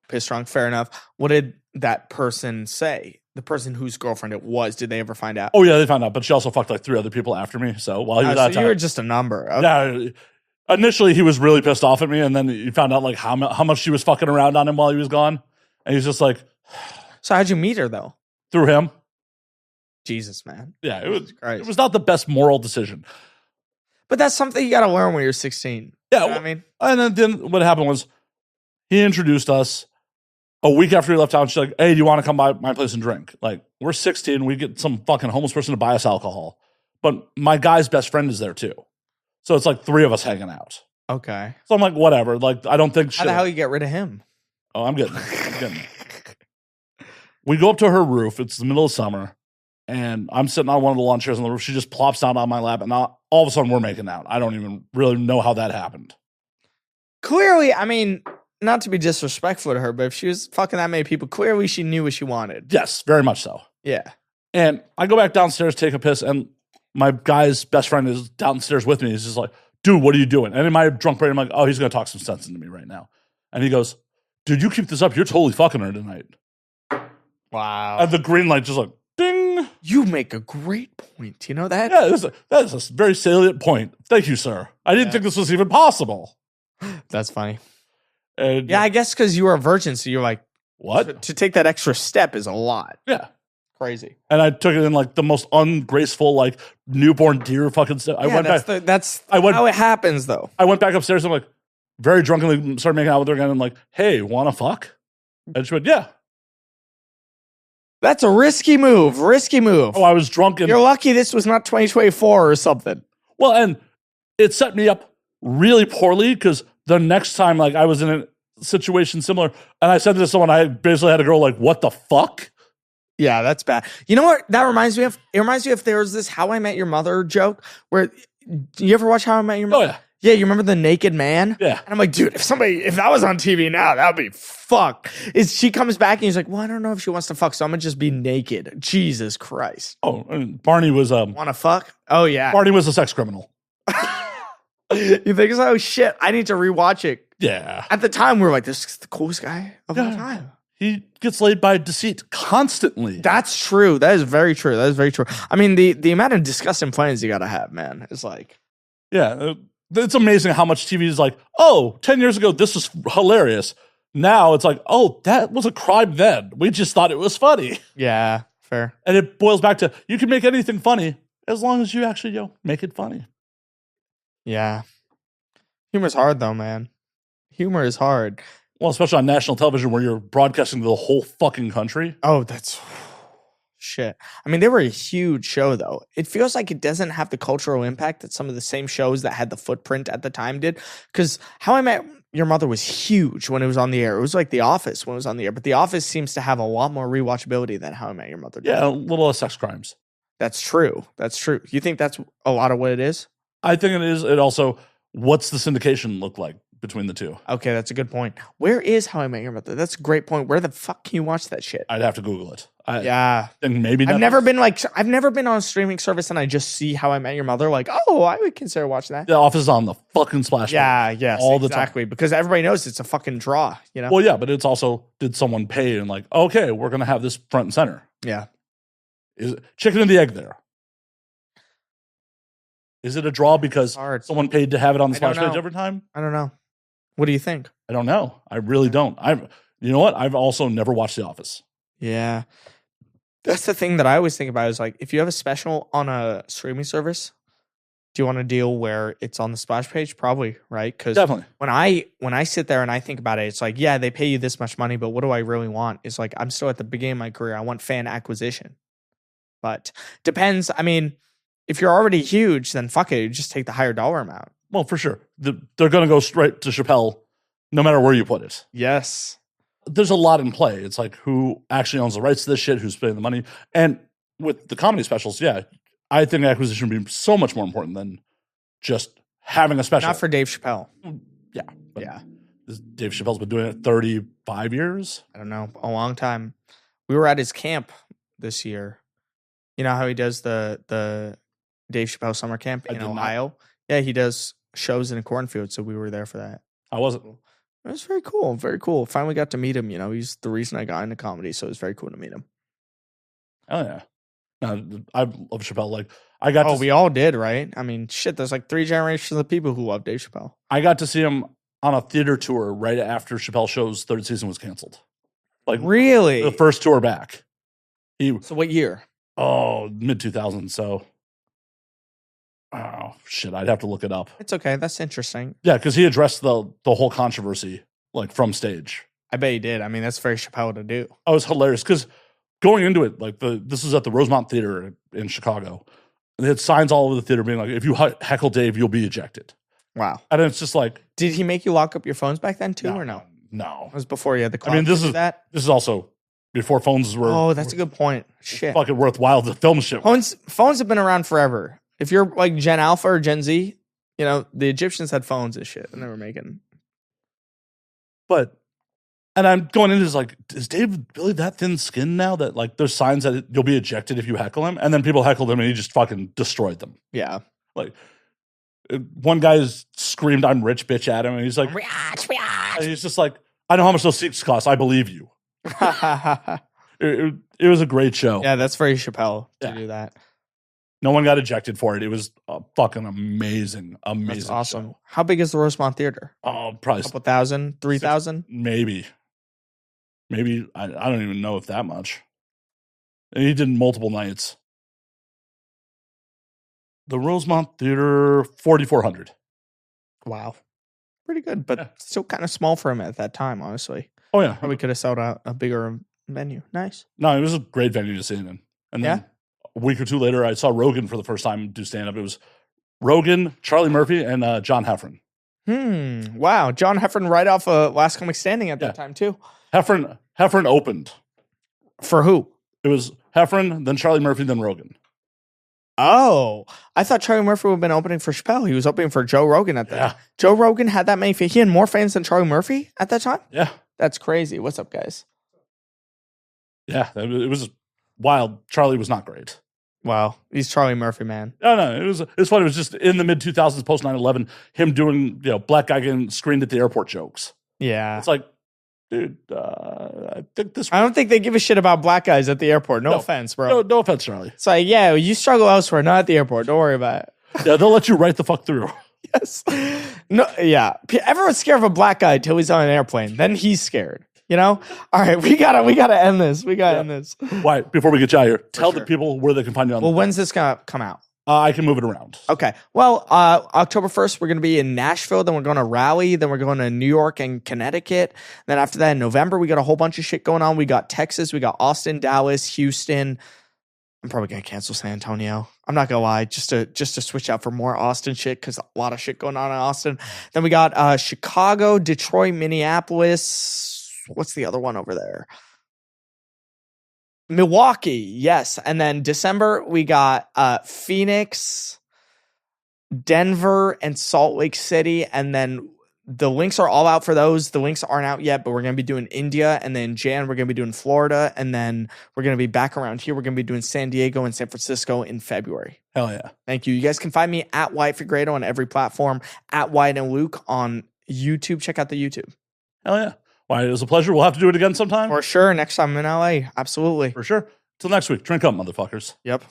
Speaker 3: Pissed drunk. Fair enough. What did that person say? The person whose girlfriend it was. Did they ever find out?
Speaker 4: Oh, yeah, they found out, but she also fucked like 3 other people after me. So while he was out
Speaker 3: So you were just a number. Okay.
Speaker 4: yeah. Initially, he was really pissed off at me, and then he found out like how much she was fucking around on him while he was gone, and he's just like,
Speaker 3: So how'd you meet her though?
Speaker 4: through him.
Speaker 3: Jesus, man.
Speaker 4: Yeah,
Speaker 3: Christ.
Speaker 4: it was not the best moral decision.
Speaker 3: But that's something you got to learn when you're 16.
Speaker 4: Yeah,
Speaker 3: You know what I mean?
Speaker 4: And then what happened was he introduced us. A week after he left town, she's like, hey, do you want to come by my place and drink? Like, we're 16. We get some fucking homeless person to buy us alcohol. But my guy's best friend is there too. So it's like 3 of us hanging out.
Speaker 3: Okay.
Speaker 4: So I'm like, whatever. Like, I don't think
Speaker 3: How
Speaker 4: shit.
Speaker 3: the hell you get rid of him?
Speaker 4: Oh, I'm getting it. We go up to her roof. It's the middle of summer. And I'm sitting on one of the lawn chairs on the roof. She just plops down on my lap. And all of a sudden, we're making out. I don't even really know how that happened.
Speaker 3: Clearly, I mean, not to be disrespectful to her, but if she was fucking that many people, clearly she knew what she wanted.
Speaker 4: Yes, very much so.
Speaker 3: Yeah.
Speaker 4: And I go back downstairs, take a piss, and my guy's best friend is downstairs with me. He's just like, dude, what are you doing? And in my drunk brain, I'm like, oh, he's going to talk some sense into me right now. And he goes, dude, you keep this up. You're totally fucking her tonight.
Speaker 3: Wow.
Speaker 4: And the green light just like, ding.
Speaker 3: You make a great point. You know that?
Speaker 4: Yeah, that is a very salient point. Thank you, sir. I didn't think this was even possible.
Speaker 3: That's funny.
Speaker 4: And
Speaker 3: Yeah, I guess because you were a virgin, so you're like,
Speaker 4: what?
Speaker 3: To take that extra step is a lot.
Speaker 4: Yeah.
Speaker 3: Crazy.
Speaker 4: And I took it in like the most ungraceful, like newborn deer fucking step. I went back.
Speaker 3: That's how it happens, though.
Speaker 4: I went back upstairs. And I'm like, very drunkenly started making out with her again. I'm like, hey, wanna fuck? And she went, yeah.
Speaker 3: That's a risky move. Risky move.
Speaker 4: Oh, I was drunk. And
Speaker 3: You're lucky this was not 2024 or something.
Speaker 4: well, and it set me up really poorly because the next time, like, I was in a situation similar, and I said to someone, I basically had a girl like, what the fuck?
Speaker 3: Yeah, that's bad. You know what that reminds me of? It reminds me of there was this How I Met Your Mother joke where, you ever watch How I Met Your Mother?
Speaker 4: Oh, yeah.
Speaker 3: Yeah, you remember the naked man?
Speaker 4: Yeah.
Speaker 3: And I'm like, dude, if that was on TV now, that would be fucked. She comes back and he's like, well, I don't know if she wants to fuck, so I'm gonna just be naked. Jesus Christ.
Speaker 4: Oh, and Barney was
Speaker 3: Wanna fuck? Oh yeah.
Speaker 4: Barney was a sex criminal.
Speaker 3: You think so? Oh shit. I need to rewatch it.
Speaker 4: Yeah.
Speaker 3: At the time, we were like, this is the coolest guy of all
Speaker 4: Yeah.
Speaker 3: time.
Speaker 4: He gets laid by deceit constantly.
Speaker 3: That's true. That is very true. That is very true. I mean, the amount of disgusting plans you gotta have, man, is like,
Speaker 4: Yeah. It's amazing how much TV is like, oh, 10 years ago, this was hilarious. Now it's like, oh, that was a crime then. We just thought it was funny.
Speaker 3: yeah, fair.
Speaker 4: And it boils back to, you can make anything funny as long as you actually, make it funny.
Speaker 3: Yeah. Humor's hard though, man. Humor is hard.
Speaker 4: Well, especially on national television where you're broadcasting to the whole fucking country.
Speaker 3: Oh, that's shit. I mean, they were a huge show though. It feels like it doesn't have the cultural impact that some of the same shows that had the footprint at the time did. Because How I Met Your Mother was huge when it was on the air. It was like The Office when it was on the air. But The Office seems to have a lot more rewatchability than How I Met Your Mother did.
Speaker 4: Yeah, a little less sex crimes.
Speaker 3: That's true. That's true. You think that's a lot of what it is?
Speaker 4: I think it is. It also, what's the syndication look like between the two?
Speaker 3: Okay, that's a good point. Where is How I Met Your Mother? That's a great point. Where the fuck can you watch that shit?
Speaker 4: I'd have to Google it.
Speaker 3: Yeah.
Speaker 4: And maybe
Speaker 3: I've
Speaker 4: Netflix.
Speaker 3: never been on a streaming service and I just see How I Met Your Mother like, oh, I would consider watching that.
Speaker 4: The Office is on the fucking splash.
Speaker 3: Yeah, yes,
Speaker 4: all the
Speaker 3: exactly. Because everybody knows it's a fucking draw, you know?
Speaker 4: Well, yeah, but it's also, did someone pay and like, okay, we're going to have this front and center.
Speaker 3: Yeah.
Speaker 4: Is it chicken and the egg there? Is it a draw because
Speaker 3: Hard.
Speaker 4: someone paid to have it on the
Speaker 3: I don't
Speaker 4: splash page
Speaker 3: know.
Speaker 4: every time?
Speaker 3: I don't know. What do you think?
Speaker 4: I don't know. I really don't. You know what? I've also never watched The Office.
Speaker 3: Yeah. That's the thing that I always think about is like, if you have a special on a streaming service, do you want a deal where it's on the splash page? Probably, right? Because
Speaker 4: Definitely.
Speaker 3: when I sit there and I think about it, it's like, yeah, they pay you this much money, but what do I really want? It's like, I'm still at the beginning of my career. I want fan acquisition. But depends. I mean, if you're already huge, then fuck it. You just take the higher dollar amount.
Speaker 4: Well, for sure. They're going to go straight to Chappelle no matter where you put it.
Speaker 3: Yes.
Speaker 4: There's a lot in play. It's like who actually owns the rights to this shit, who's paying the money. And with the comedy specials, yeah, I think acquisition would be so much more important than just having a special.
Speaker 3: Not for Dave Chappelle.
Speaker 4: Yeah. But
Speaker 3: Yeah.
Speaker 4: Dave Chappelle's been doing it 35 years.
Speaker 3: I don't know. A long time. We were at his camp this year. You know how he does the Dave Chappelle summer camp
Speaker 4: I
Speaker 3: in
Speaker 4: did not.
Speaker 3: Ohio? Yeah, he does shows in a cornfield, so we were there for that.
Speaker 4: I wasn't.
Speaker 3: It was very cool. Very cool. Finally got to meet him. You know, he's the reason I got into comedy, so it was very cool to meet him.
Speaker 4: Oh, yeah. No, I love Chappelle. Like, I got
Speaker 3: Oh,
Speaker 4: to
Speaker 3: we all did, right? I mean, shit, there's like 3 generations of people who love Dave Chappelle.
Speaker 4: I got to see him on a theater tour right after Chappelle Show's 3rd season was canceled. Like,
Speaker 3: Really?
Speaker 4: the first tour back.
Speaker 3: So what year?
Speaker 4: Mid 2000s. So, oh shit, I'd have to look it up.
Speaker 3: It's okay. That's interesting.
Speaker 4: Yeah, because he addressed the whole controversy like from stage.
Speaker 3: I bet he did. I mean, that's very Chappelle to do.
Speaker 4: Oh, it was hilarious because going into it, like this was at the Rosemont Theater in Chicago. And they had signs all over the theater being like, "If you heckle Dave, you'll be ejected."
Speaker 3: Wow.
Speaker 4: And it's just like,
Speaker 3: Did he make you lock up your phones back then too, or no?
Speaker 4: No.
Speaker 3: It was before you had the clock.
Speaker 4: I mean, this
Speaker 3: to do
Speaker 4: is
Speaker 3: that.
Speaker 4: this is also before phones were.
Speaker 3: Oh, that's a good point. Shit.
Speaker 4: Fucking worthwhile to film shit.
Speaker 3: Phones have been around forever. If you're like Gen Alpha or Gen Z, you know, the Egyptians had phones and shit, and they were making.
Speaker 4: But, and I'm going into this like, is Dave really that thin skinned now that like there's signs that you'll be ejected if you heckle him? And then people heckled him and he just fucking destroyed them.
Speaker 3: Yeah.
Speaker 4: Like, one guy screamed, "I'm rich, bitch," at him. And he's like, and he's just like, I know how much those seats cost. I believe you. It was a great show.
Speaker 3: Yeah, that's very Chappelle to do that.
Speaker 4: No one got ejected for it. It was a fucking amazing
Speaker 3: That's awesome.
Speaker 4: show.
Speaker 3: How big is the Rosemont Theater?
Speaker 4: Oh, probably
Speaker 3: A couple thousand, 3,000?
Speaker 4: maybe. I don't even know if that much. And he did multiple nights. The Rosemont Theater, 4,400.
Speaker 3: Wow. Pretty good, but still kind of small for him at that time, honestly.
Speaker 4: Oh, yeah.
Speaker 3: Probably could have sold out a bigger venue. Nice.
Speaker 4: No, it was a great venue to sing in. And then a week or two later, I saw Rogan for the first time do stand-up. It was Rogan, Charlie Murphy, and John Heffron.
Speaker 3: Wow. John Heffron right off Last Comic Standing at that time, too.
Speaker 4: Heffron opened.
Speaker 3: For who?
Speaker 4: It was Heffron, then Charlie Murphy, then Rogan.
Speaker 3: Oh, I thought Charlie Murphy would have been opening for Chappelle. He was opening for Joe Rogan at that time. Joe Rogan had that many fans. He had more fans than Charlie Murphy at that time?
Speaker 4: Yeah.
Speaker 3: That's crazy. What's up, guys?
Speaker 4: Yeah, it was wild. Charlie was not great.
Speaker 3: Wow. He's Charlie Murphy, man.
Speaker 4: No, it was funny. It was just in the mid 2000s, post 9/11, him doing black guy getting screened at the airport jokes.
Speaker 3: Yeah.
Speaker 4: It's like, dude, I think this.
Speaker 3: I don't think they give a shit about black guys at the airport. No offense, bro.
Speaker 4: No offense, Charlie.
Speaker 3: It's like, yeah, you struggle elsewhere, not at the airport. Don't worry about it.
Speaker 4: Yeah, they'll let you right the fuck through.
Speaker 3: Yes. No. Yeah. Everyone's scared of a black guy until he's on an airplane. Then he's scared. You know. All right, we gotta end this. We gotta end this.
Speaker 4: Why? Before we get you out here, tell the people where they can find you on.
Speaker 3: Well, when's this gonna come out?
Speaker 4: I can move it around.
Speaker 3: Okay. Well, October 1st, we're going to be in Nashville. Then we're going to Raleigh. Then we're going to New York and Connecticut. Then after that, in November, we got a whole bunch of shit going on. We got Texas. We got Austin, Dallas, Houston. I'm probably going to cancel San Antonio. I'm not going to lie, just to switch out for more Austin shit because a lot of shit going on in Austin. Then we got Chicago, Detroit, Minneapolis. What's the other one over there? Milwaukee, yes. And then December, we got Phoenix, Denver, and Salt Lake City. And then the links are all out for those. The links aren't out yet, but we're going to be doing India. And then Jan, we're going to be doing Florida. And then we're going to be back around here. We're going to be doing San Diego and San Francisco in February.
Speaker 4: Hell yeah.
Speaker 3: Thank you. You guys can find me at Wyatt Feegrado on every platform, at Wyatt and Luke on YouTube. Check out the YouTube.
Speaker 4: Hell yeah. Why, it was a pleasure. We'll have to do it again sometime.
Speaker 3: For sure. Next time in LA. Absolutely.
Speaker 4: For sure. Till next week. Drink up, motherfuckers.
Speaker 3: Yep.